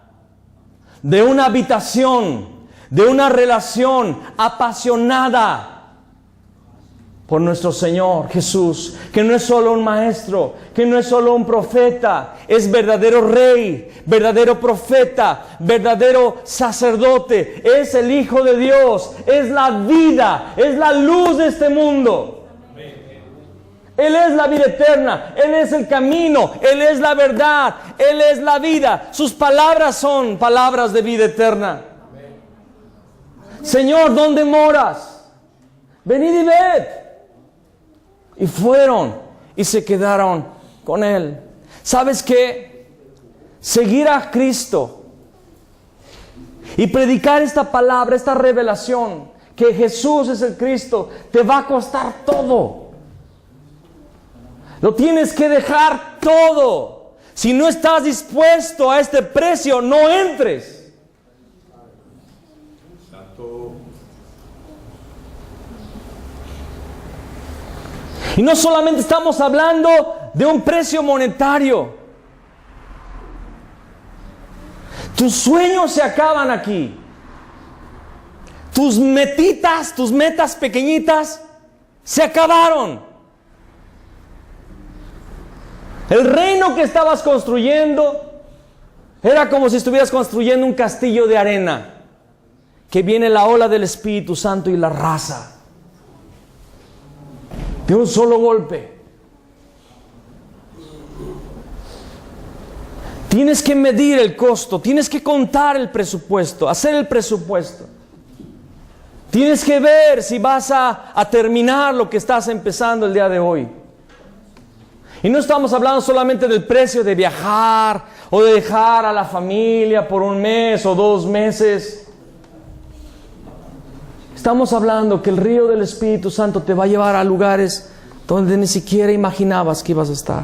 A: de una habitación, de una relación apasionada por nuestro Señor Jesús, que no es solo un maestro, que no es solo un profeta, es verdadero rey, verdadero profeta, verdadero sacerdote, es el Hijo de Dios, es la vida, es la luz de este mundo. Él es la vida eterna, Él es el camino, Él es la verdad, Él es la vida. Sus palabras son palabras de vida eterna. Señor, ¿dónde moras? Venid y ved. Y fueron y se quedaron con Él. ¿Sabes qué? Seguir a Cristo y predicar esta palabra, esta revelación, que Jesús es el Cristo, te va a costar todo. Lo tienes que dejar todo. Si no estás dispuesto a este precio, no entres. Y no solamente estamos hablando de un precio monetario. Tus sueños se acaban aquí. Tus metitas, tus metas pequeñitas se acabaron. El reino que estabas construyendo era como si estuvieras construyendo un castillo de arena, que viene la ola del Espíritu Santo y la arrasa de un solo golpe. Tienes que medir el costo, tienes que contar el presupuesto, hacer el presupuesto. Tienes que ver si vas a terminar lo que estás empezando el día de hoy. Y no estamos hablando solamente del precio de viajar o de dejar a la familia por 1 mes o 2 meses. Estamos hablando que el río del Espíritu Santo te va a llevar a lugares donde ni siquiera imaginabas que ibas a estar.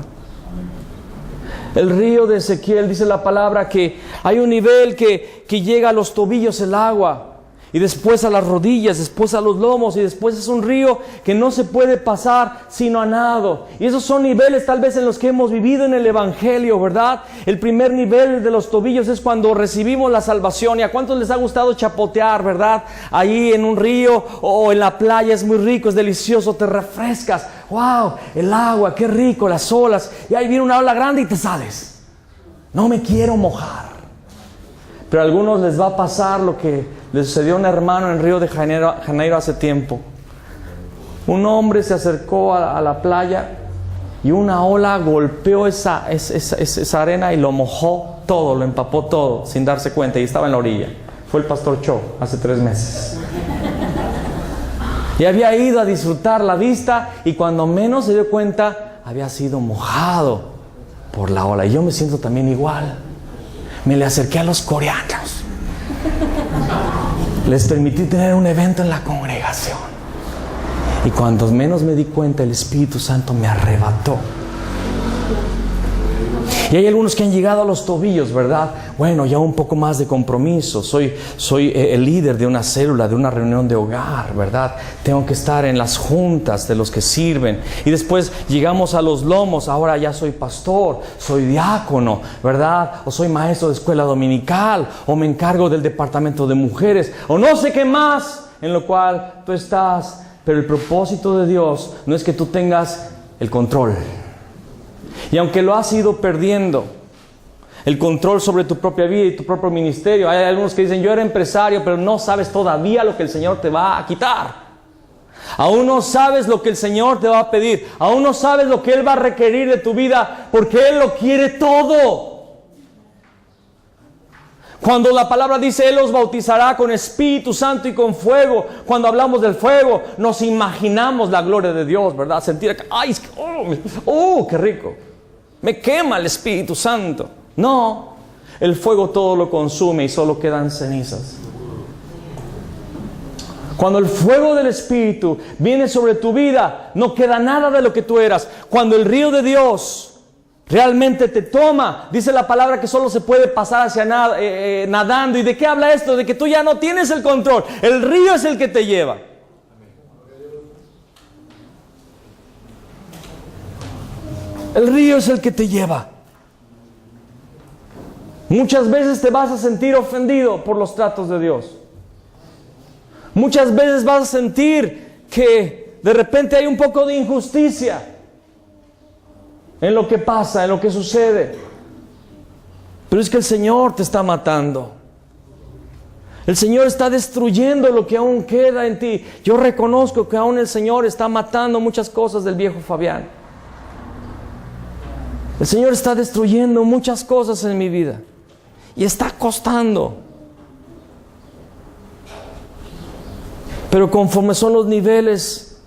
A: El río de Ezequiel, dice la palabra, que hay un nivel que llega a los tobillos el agua, y después a las rodillas, después a los lomos, y después es un río que no se puede pasar sino a nado. Y esos son niveles tal vez en los que hemos vivido en el Evangelio, ¿verdad? El primer nivel de los tobillos es cuando recibimos la salvación. ¿Y a cuántos les ha gustado chapotear, verdad? Ahí en un río o en la playa es muy rico, es delicioso, te refrescas. ¡Wow! El agua, qué rico, las olas. Y ahí viene una ola grande y te sales. No me quiero mojar. Pero a algunos les va a pasar lo que le sucedió a un hermano en Río de Janeiro hace tiempo. Un hombre se acercó a la playa y una ola golpeó esa arena y lo mojó todo, lo empapó todo, sin darse cuenta, y estaba en la orilla. Fue el pastor Cho, hace 3 meses. Y había ido a disfrutar la vista, y cuando menos se dio cuenta, había sido mojado por la ola. Y yo me siento también igual. Me le acerqué a los coreanos. Les permití tener un evento en la congregación. Y cuando menos me di cuenta, el Espíritu Santo me arrebató. Y hay algunos que han llegado a los tobillos, ¿verdad? Bueno, ya un poco más de compromiso. Soy el líder de una célula, de una reunión de hogar, ¿verdad? Tengo que estar en las juntas de los que sirven. Y después llegamos a los lomos. Ahora ya soy pastor, soy diácono, ¿verdad? O soy maestro de escuela dominical, o me encargo del departamento de mujeres, o no sé qué más, en lo cual tú estás. Pero el propósito de Dios no es que tú tengas el control. Y aunque lo has ido perdiendo, el control sobre tu propia vida y tu propio ministerio. Hay algunos que dicen, yo era empresario, pero no sabes todavía lo que el Señor te va a quitar. Aún no sabes lo que el Señor te va a pedir. Aún no sabes lo que Él va a requerir de tu vida, porque Él lo quiere todo. Cuando la palabra dice, Él los bautizará con Espíritu Santo y con fuego. Cuando hablamos del fuego, nos imaginamos la gloria de Dios, ¿verdad? Sentir que, ¡ay! ¡Qué rico! Me quema el Espíritu Santo. No, el fuego todo lo consume y solo quedan cenizas. Cuando el fuego del Espíritu viene sobre tu vida, no queda nada de lo que tú eras. Cuando el río de Dios realmente te toma, dice la palabra que solo se puede pasar hacia nadando. ¿Y de qué habla esto? De que tú ya no tienes el control. El río es el que te lleva. El río es el que te lleva. Muchas veces te vas a sentir ofendido por los tratos de Dios. Muchas veces vas a sentir que de repente hay un poco de injusticia en lo que pasa, en lo que sucede. Pero es que el Señor te está matando. El Señor está destruyendo lo que aún queda en ti. Yo reconozco que aún el Señor está matando muchas cosas del viejo Fabián. El Señor está destruyendo muchas cosas en mi vida. Y está costando. Pero conforme son los niveles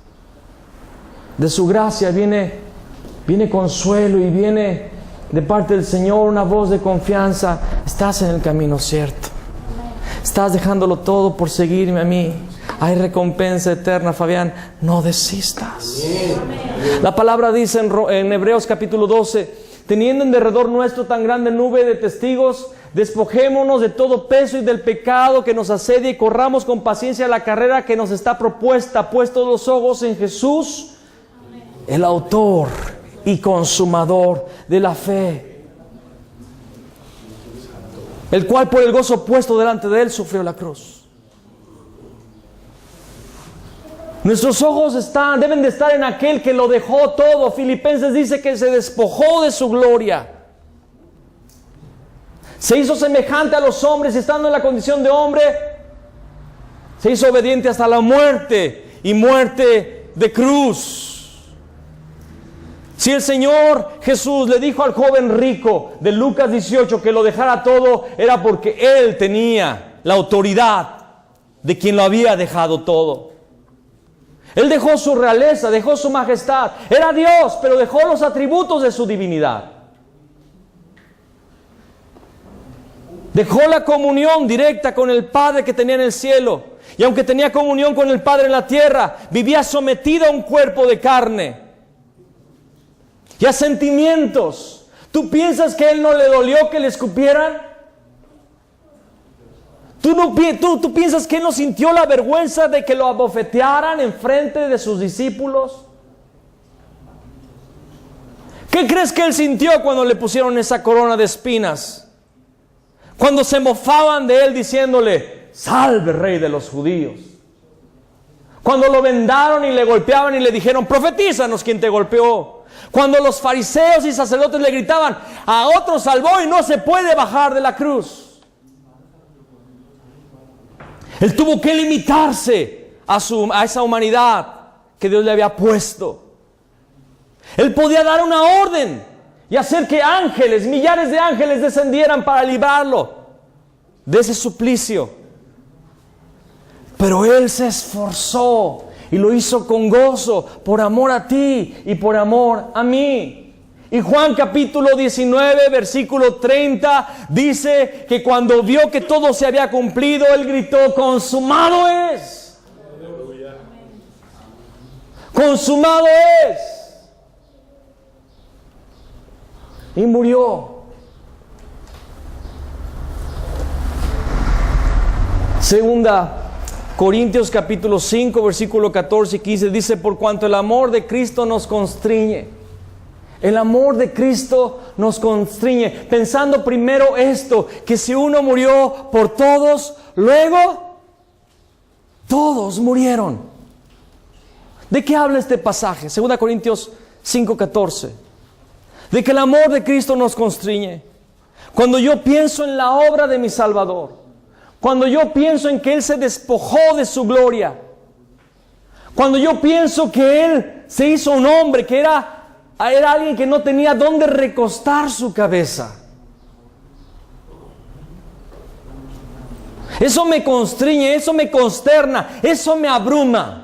A: de su gracia, viene consuelo y viene de parte del Señor una voz de confianza. Estás en el camino cierto. Estás dejándolo todo por seguirme a mí. Hay recompensa eterna, Fabián. No desistas. La palabra dice en Hebreos capítulo 12, teniendo en derredor nuestro tan grande nube de testigos, despojémonos de todo peso y del pecado que nos asedia y corramos con paciencia la carrera que nos está propuesta, puestos los ojos en Jesús, el autor y consumador de la fe, el cual por el gozo puesto delante de Él sufrió la cruz. Nuestros ojos deben de estar en aquel que lo dejó todo. Filipenses dice que se despojó de su gloria. Se hizo semejante a los hombres y estando en la condición de hombre, se hizo obediente hasta la muerte y muerte de cruz. Si el Señor Jesús le dijo al joven rico de Lucas 18 que lo dejara todo, era porque Él tenía la autoridad de quien lo había dejado todo. Él dejó su realeza, dejó su majestad. Era Dios, pero dejó los atributos de su divinidad. Dejó la comunión directa con el Padre que tenía en el cielo. Y aunque tenía comunión con el Padre en la tierra, vivía sometido a un cuerpo de carne y a sentimientos. ¿Tú piensas que a Él no le dolió que le escupieran? ¿Tú piensas que Él no sintió la vergüenza de que lo abofetearan en frente de sus discípulos? ¿Qué crees que Él sintió cuando le pusieron esa corona de espinas? Cuando se mofaban de Él diciéndole, salve Rey de los judíos. Cuando lo vendaron y le golpeaban y le dijeron, profetízanos quién te golpeó.
C: Cuando los fariseos y sacerdotes le gritaban, a otro salvó y no se puede bajar de la cruz. Él tuvo que limitarse a esa humanidad que Dios le había puesto. Él podía dar una orden y hacer que ángeles, millares de ángeles descendieran para librarlo de ese suplicio. Pero Él se esforzó y lo hizo con gozo por amor a ti y por amor a mí. Y Juan capítulo 19, versículo 30 dice que cuando vio que todo se había cumplido, Él gritó, consumado es. Consumado es. Y murió. Segunda Corintios capítulo 5, versículo 14 y 15 dice, por cuanto el amor de Cristo nos constriñe. El amor de Cristo nos constriñe. Pensando primero esto, que si uno murió por todos, luego todos murieron. ¿De qué habla este pasaje? 2 Corintios 5, 14. De que el amor de Cristo nos constriñe. Cuando yo pienso en la obra de mi Salvador, cuando yo pienso en que Él se despojó de su gloria, cuando yo pienso que Él se hizo un hombre, que era alguien que no tenía dónde recostar su cabeza, eso me constriñe, eso me consterna, eso me abruma.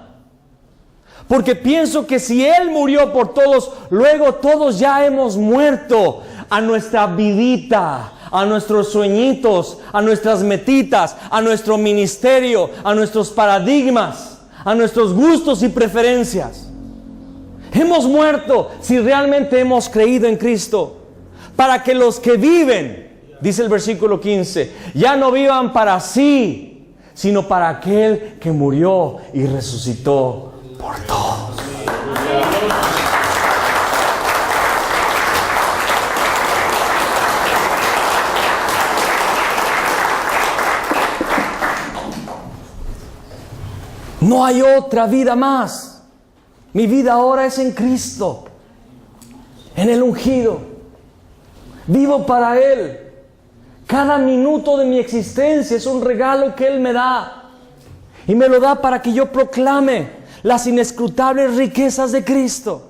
C: Porque pienso que si Él murió por todos, luego todos ya hemos muerto a nuestra vidita, a nuestros sueñitos, a nuestras metitas, a nuestro ministerio, a nuestros paradigmas, a nuestros gustos y preferencias. Hemos muerto si realmente hemos creído en Cristo. Para que los que viven, dice el versículo 15, ya no vivan para sí, sino para aquel que murió y resucitó por todos. No hay otra vida más. Mi vida ahora es en Cristo, en el ungido. Vivo para Él. Cada minuto de mi existencia es un regalo que Él me da. Y me lo da para que yo proclame las inescrutables riquezas de Cristo.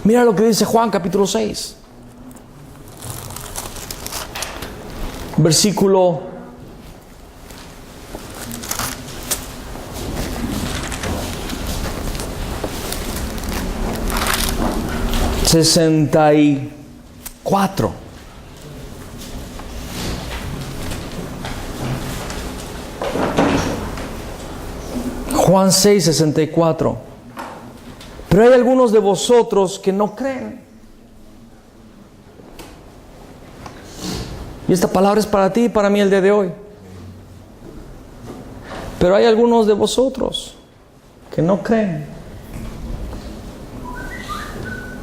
C: Mira lo que dice Juan capítulo 6. Versículo 64. Juan 6, 64. Pero hay algunos de vosotros que no creen. Y esta palabra es para ti y para mí el día de hoy. Pero hay algunos de vosotros que no creen.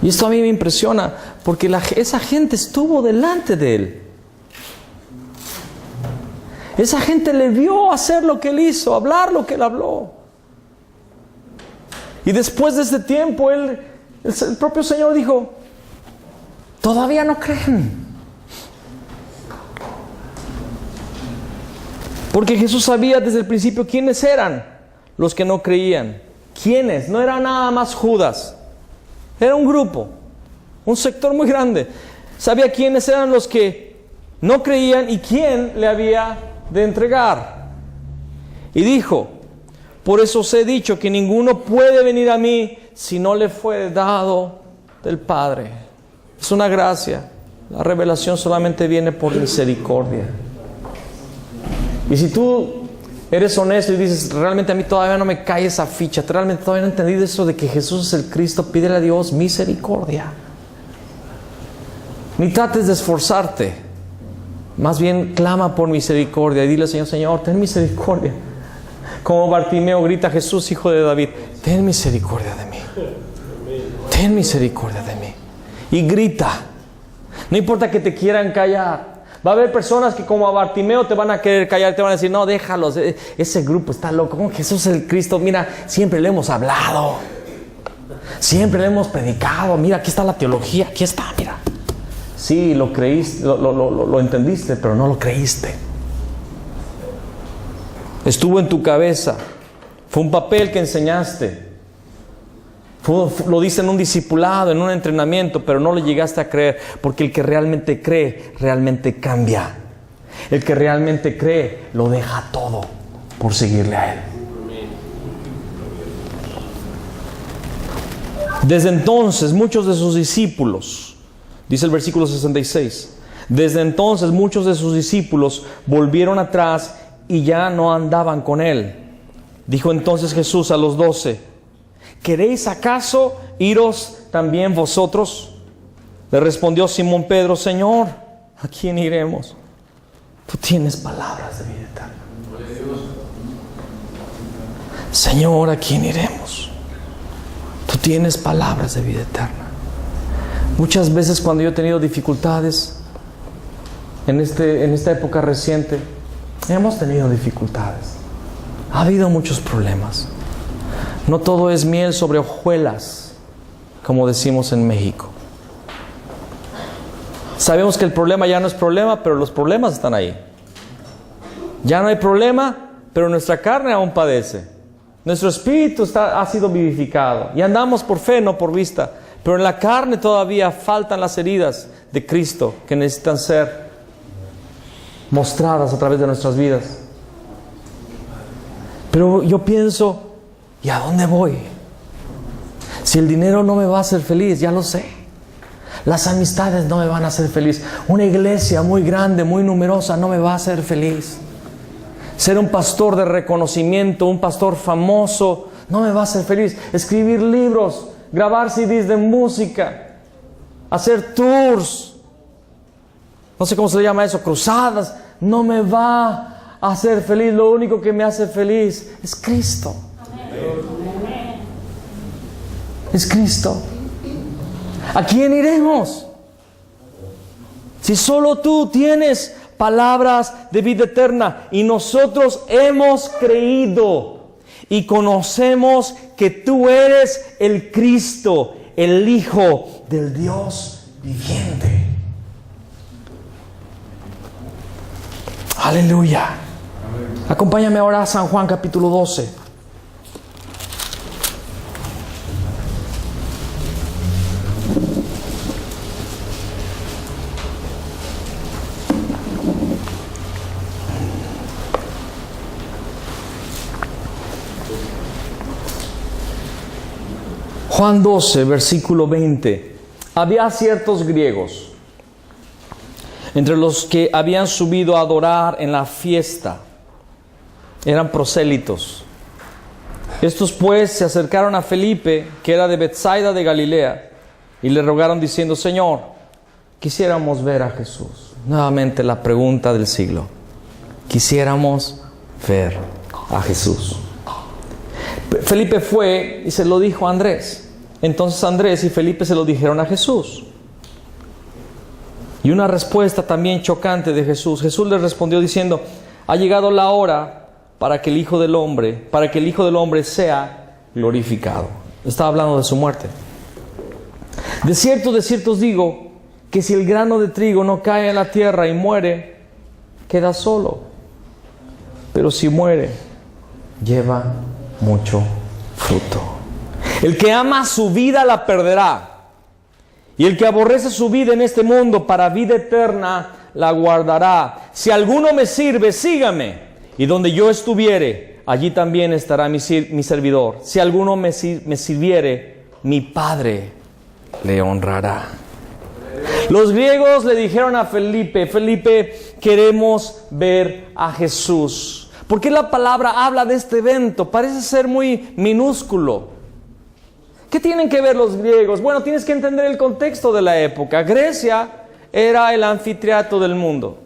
C: Y esto a mí me impresiona, porque esa gente estuvo delante de Él. Esa gente le vio hacer lo que Él hizo, hablar lo que Él habló. Y después de este tiempo, el propio Señor dijo, todavía no creen. Porque Jesús sabía desde el principio quiénes eran los que no creían. ¿Quiénes? No era nada más Judas. Era un grupo, un sector muy grande. Sabía quiénes eran los que no creían y quién le había de entregar. Y dijo, por eso os he dicho que ninguno puede venir a mí si no le fue dado del Padre. Es una gracia. La revelación solamente viene por misericordia. Y si tú eres honesto y dices, realmente a mí todavía no me cae esa ficha, realmente todavía no he entendido eso de que Jesús es el Cristo, pídele a Dios misericordia. Ni trates de esforzarte, más bien clama por misericordia y dile al Señor, Señor, ten misericordia. Como Bartimeo grita, Jesús, hijo de David, ten misericordia de mí. Ten misericordia de mí. Y grita. No importa que te quieran callar. Va a haber personas que como a Bartimeo te van a querer callar, te van a decir, no, déjalos, ese grupo está loco. ¿Cómo que Jesús es el Cristo? Mira, siempre le hemos hablado, siempre le hemos predicado. Mira, aquí está la teología, aquí está, mira. Sí, lo creíste, lo entendiste, pero no lo creíste. Estuvo en tu cabeza, fue un papel que enseñaste. Lo dice en un discipulado, en un entrenamiento, pero no lo llegaste a creer, porque el que realmente cree, realmente cambia. El que realmente cree, lo deja todo por seguirle a Él. Desde entonces, muchos de sus discípulos, dice el versículo 66, desde entonces muchos de sus discípulos volvieron atrás y ya no andaban con Él. Dijo entonces Jesús a los 12, ¿queréis acaso iros también vosotros? Le respondió Simón Pedro, Señor, ¿a quién iremos? Tú tienes palabras de vida eterna. Señor, ¿a quién iremos? Tú tienes palabras de vida eterna. Muchas veces cuando yo he tenido dificultades, en esta época reciente, hemos tenido dificultades. Ha habido muchos problemas. No todo es miel sobre hojuelas, como decimos en México. Sabemos que el problema ya no es problema, pero los problemas están ahí. Ya no hay problema, pero nuestra carne aún padece. Nuestro espíritu ha sido vivificado. Y andamos por fe, no por vista. Pero en la carne todavía faltan las heridas de Cristo que necesitan ser mostradas a través de nuestras vidas. Pero yo pienso, ¿y a dónde voy? Si el dinero no me va a hacer feliz, ya lo sé. Las amistades no me van a hacer feliz. Una iglesia muy grande, muy numerosa, no me va a hacer feliz. Ser un pastor de reconocimiento, un pastor famoso, no me va a hacer feliz. Escribir libros, grabar CDs de música, hacer tours, no sé cómo se le llama eso, cruzadas, no me va a hacer feliz. Lo único que me hace feliz es Cristo. Es Cristo. ¿A quién iremos? Si solo tú tienes palabras de vida eterna y nosotros hemos creído y conocemos que tú eres el Cristo, el Hijo del Dios viviente. Aleluya. Acompáñame ahora a San Juan capítulo 12. Juan 12, versículo 20. Había ciertos griegos entre los que habían subido a adorar en la fiesta. Eran prosélitos. Estos pues se acercaron a Felipe, que era de Betsaida de Galilea, y le rogaron diciendo, Señor, quisiéramos ver a Jesús. Nuevamente la pregunta del siglo. Quisiéramos ver a Jesús. Felipe fue y se lo dijo a Andrés. Entonces Andrés y Felipe se lo dijeron a Jesús. Y una respuesta también chocante de Jesús. Jesús les respondió diciendo, ha llegado la hora para que el Hijo del Hombre sea glorificado. Estaba hablando de su muerte. De cierto os digo, que si el grano de trigo no cae en la tierra y muere, queda solo. Pero si muere, lleva mucho fruto. El que ama su vida la perderá, y el que aborrece su vida en este mundo para vida eterna la guardará. Si alguno me sirve, sígame, y donde yo estuviere, allí también estará mi servidor. Si alguno me sirviere, mi Padre le honrará. Los griegos le dijeron a Felipe, Felipe, queremos ver a Jesús. ¿Por qué la palabra habla de este evento? Parece ser muy minúsculo. ¿Qué tienen que ver los griegos? Bueno, tienes que entender el contexto de la época. Grecia era el anfiteatro del mundo.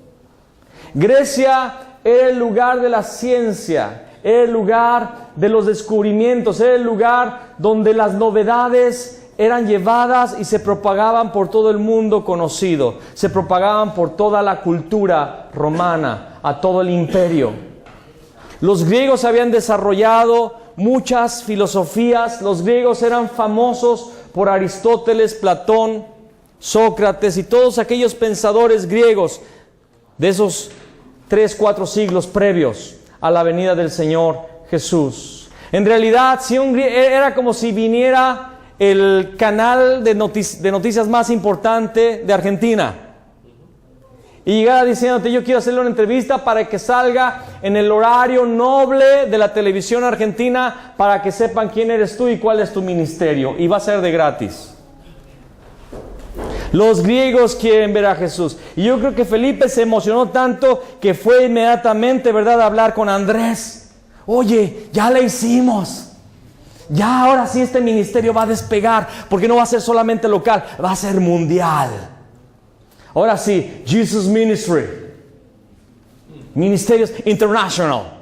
C: Grecia era el lugar de la ciencia, era el lugar de los descubrimientos, era el lugar donde las novedades eran llevadas y se propagaban por todo el mundo conocido. Se propagaban por toda la cultura romana, a todo el imperio. Los griegos habían desarrollado muchas filosofías. Los griegos eran famosos por Aristóteles, Platón, Sócrates y todos aquellos pensadores griegos de esos 3-4 siglos previos a la venida del Señor Jesús. En realidad, era como si viniera el canal de noticias más importante de Argentina y llegara diciéndote: yo quiero hacerle una entrevista para que salga en el horario noble de la televisión argentina, para que sepan quién eres tú y cuál es tu ministerio, y va a ser de gratis. Los griegos quieren ver a Jesús. Y yo creo que Felipe se emocionó tanto que fue inmediatamente, ¿verdad?, a hablar con Andrés. Oye, ya la hicimos. Ya ahora sí este ministerio va a despegar, porque no va a ser solamente local, va a ser mundial. Ahora sí, Jesus Ministry. Ministerios International.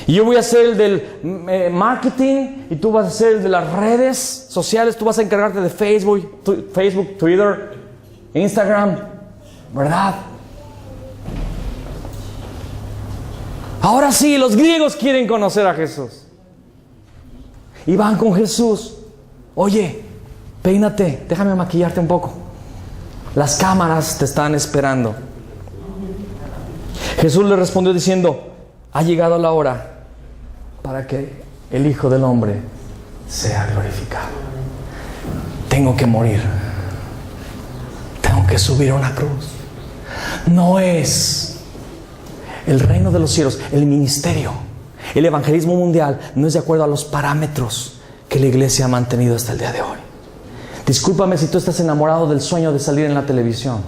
C: Y yo voy a ser el del marketing y tú vas a ser el de las redes sociales. Tú vas a encargarte de Facebook, Twitter, Instagram, ¿verdad? Ahora sí, los griegos quieren conocer a Jesús. Y van con Jesús. Oye, peínate, déjame maquillarte un poco. Las cámaras te están esperando. Jesús le respondió diciendo: ha llegado la hora para que el Hijo del Hombre sea glorificado. Tengo que morir. Tengo que subir a una cruz. No es el reino de los cielos, el ministerio, el evangelismo mundial, no es de acuerdo a los parámetros que la iglesia ha mantenido hasta el día de hoy. Discúlpame si tú estás enamorado del sueño de salir en la televisión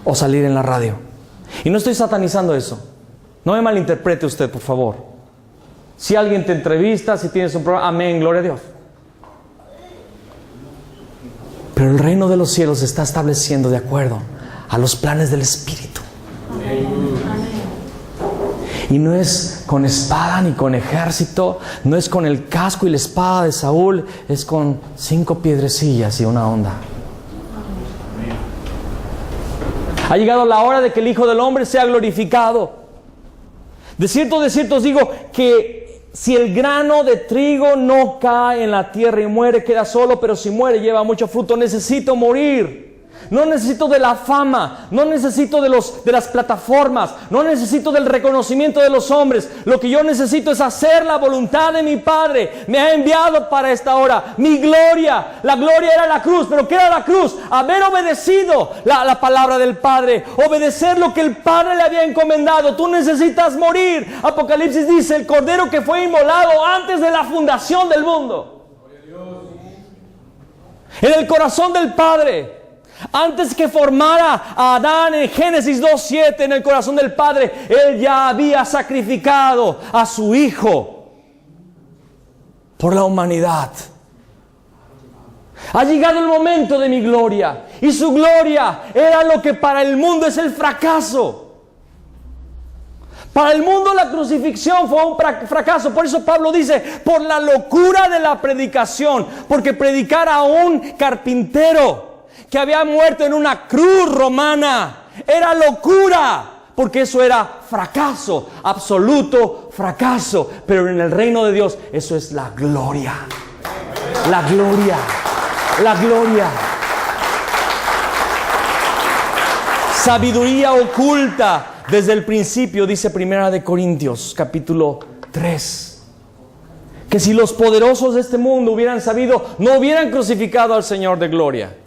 C: o salir en la radio. Y no estoy satanizando eso. No me malinterprete usted, por favor. Si alguien te entrevista, si tienes un programa, amén, gloria a Dios. Pero el reino de los cielos se está estableciendo de acuerdo a los planes del Espíritu. Y no es con espada ni con ejército, no es con el casco y la espada de Saúl, es con 5 piedrecillas y una onda. Ha llegado la hora de que el Hijo del Hombre sea glorificado. De cierto os digo que si el grano de trigo no cae en la tierra y muere, queda solo, pero si muere lleva mucho fruto. Necesito morir. No necesito de la fama, no necesito de las plataformas, no necesito del reconocimiento de los hombres. Lo que yo necesito es hacer la voluntad de mi Padre. Me ha enviado para esta hora. Mi gloria, la gloria era la cruz. ¿Pero qué era la cruz? Haber obedecido la palabra del Padre, obedecer lo que el Padre le había encomendado. Tú necesitas morir. Apocalipsis dice: el cordero que fue inmolado antes de la fundación del mundo. En el corazón del Padre. Antes que formara a Adán en Génesis 2:7, en el corazón del Padre, Él ya había sacrificado a su Hijo por la humanidad. Ha llegado el momento de mi gloria, y su gloria era lo que para el mundo es el fracaso. Para el mundo la crucifixión fue un fracaso. Por eso Pablo dice: por la locura de la predicación. Porque predicar a un carpintero que había muerto en una cruz romana era locura, porque eso era fracaso, absoluto fracaso. Pero en el reino de Dios eso es la gloria. La gloria, la gloria. Sabiduría oculta desde el principio, dice 1 Corintios capítulo 3. Que si los poderosos de este mundo hubieran sabido, no hubieran crucificado al Señor de gloria.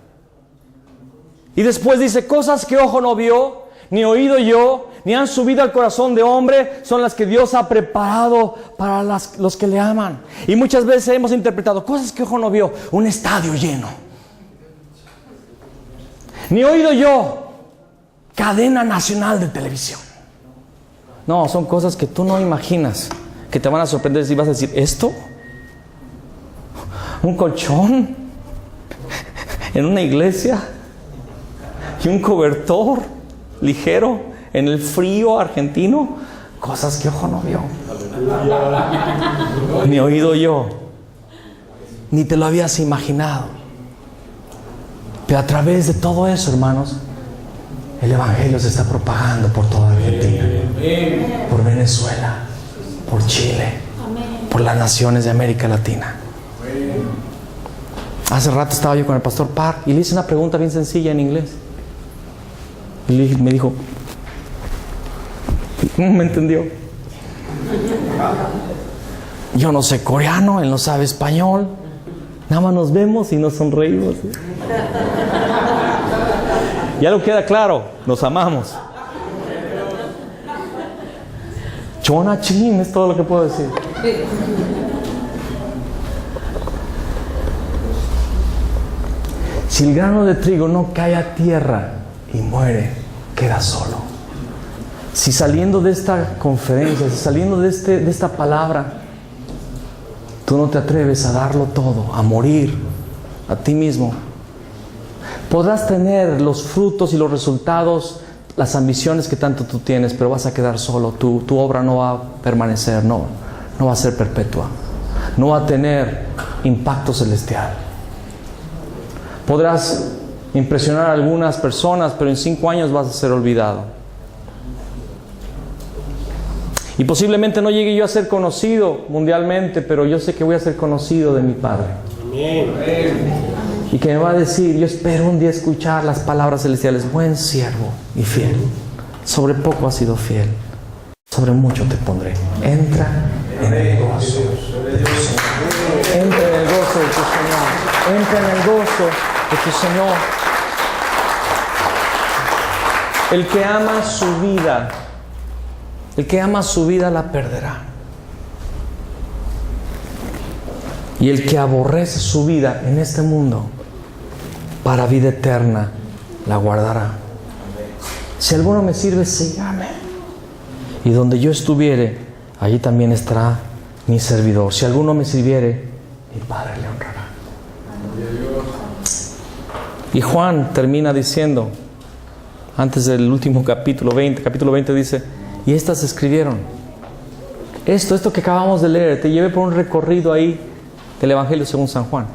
C: Y después dice: cosas que ojo no vio, ni oído yo, ni han subido al corazón de hombre, son las que Dios ha preparado para los que le aman. Y muchas veces hemos interpretado: cosas que ojo no vio, un estadio lleno. Ni oído yo, cadena nacional de televisión. No, son cosas que tú no imaginas, que te van a sorprender si vas a decir: ¿esto? ¿Un colchón? ¿En una iglesia? ¿Y un cobertor ligero en el frío argentino? Cosas que ojo no vio, ni oído yo. ni te lo habías imaginado. Pero a través de todo eso, hermanos, el Evangelio se está propagando por toda Argentina, por Venezuela, por Chile, por las naciones de América Latina. Hace rato estaba yo con el pastor Park y le hice una pregunta bien sencilla en inglés. Y me dijo, ¿cómo me entendió? Yo no sé coreano, él no sabe español. Nada más nos vemos y nos sonreímos. Ya lo queda claro, nos amamos. Chona chin, es todo lo que puedo decir. Si el grano de trigo no cae a tierra y muere, queda solo. Si saliendo de esta conferencia, si saliendo de esta palabra, tú no te atreves a darlo todo, a morir a ti mismo, podrás tener los frutos y los resultados, las ambiciones que tanto tú tienes, pero vas a quedar solo. Tu obra no va a permanecer, no va a ser perpetua, no va a tener impacto celestial. Podrás impresionar a algunas personas, pero en 5 años vas a ser olvidado. Y posiblemente no llegue yo a ser conocido mundialmente, pero yo sé que voy a ser conocido de mi Padre. Y que me va a decir, yo espero un día escuchar las palabras celestiales: buen siervo y fiel, sobre poco has sido fiel, sobre mucho te pondré. Entra en el gozo de tu Señor. Entra en el gozo de tu Señor. Entra en el gozo de tu Señor. El que ama su vida la perderá. Y el que aborrece su vida en este mundo, para vida eterna la guardará. Si alguno me sirve, sígame. Y donde yo estuviere, allí también estará mi servidor. Si alguno me sirviere, mi Padre le honrará. Y Juan termina diciendo, antes del último capítulo 20 dice: y estas se escribieron. Esto que acabamos de leer, te llevé por un recorrido ahí del Evangelio según San Juan.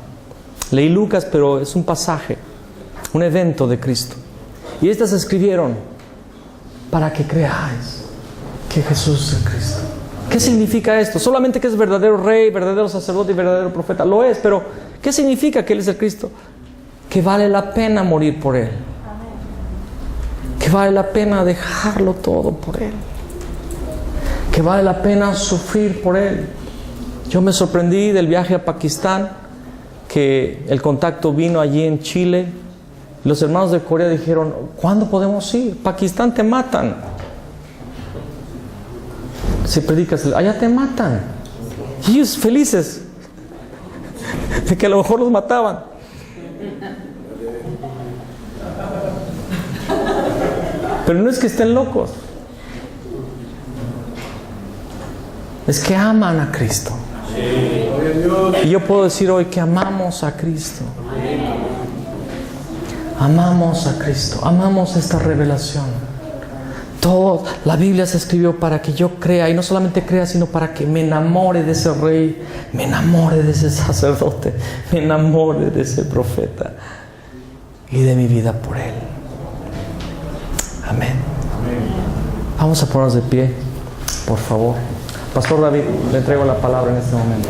C: Leí Lucas, pero es un pasaje, un evento de Cristo. Y estas se escribieron para que creáis que Jesús es Cristo. ¿Qué significa esto? Solamente que es verdadero rey, verdadero sacerdote y verdadero profeta. Lo es, pero ¿qué significa que Él es el Cristo? Que vale la pena morir por Él. Que vale la pena dejarlo todo por Él. Que vale la pena sufrir por Él. Yo me sorprendí del viaje a Pakistán, que el contacto vino allí en Chile. Los hermanos de Corea dijeron: ¿cuándo podemos ir? Pakistán te matan. Si predicas, allá te matan. Y ellos felices de que a lo mejor los mataban. Pero no es que estén locos, es que aman a Cristo. Y yo puedo decir hoy que amamos a Cristo. Amamos a Cristo, amamos esta revelación. Toda la Biblia se escribió para que yo crea, y no solamente crea, sino para que me enamore de ese rey, me enamore de ese sacerdote, me enamore de ese profeta y de mi vida por él. Amén. Vamos a ponernos de pie, por favor. Pastor David, le entrego la palabra en este momento.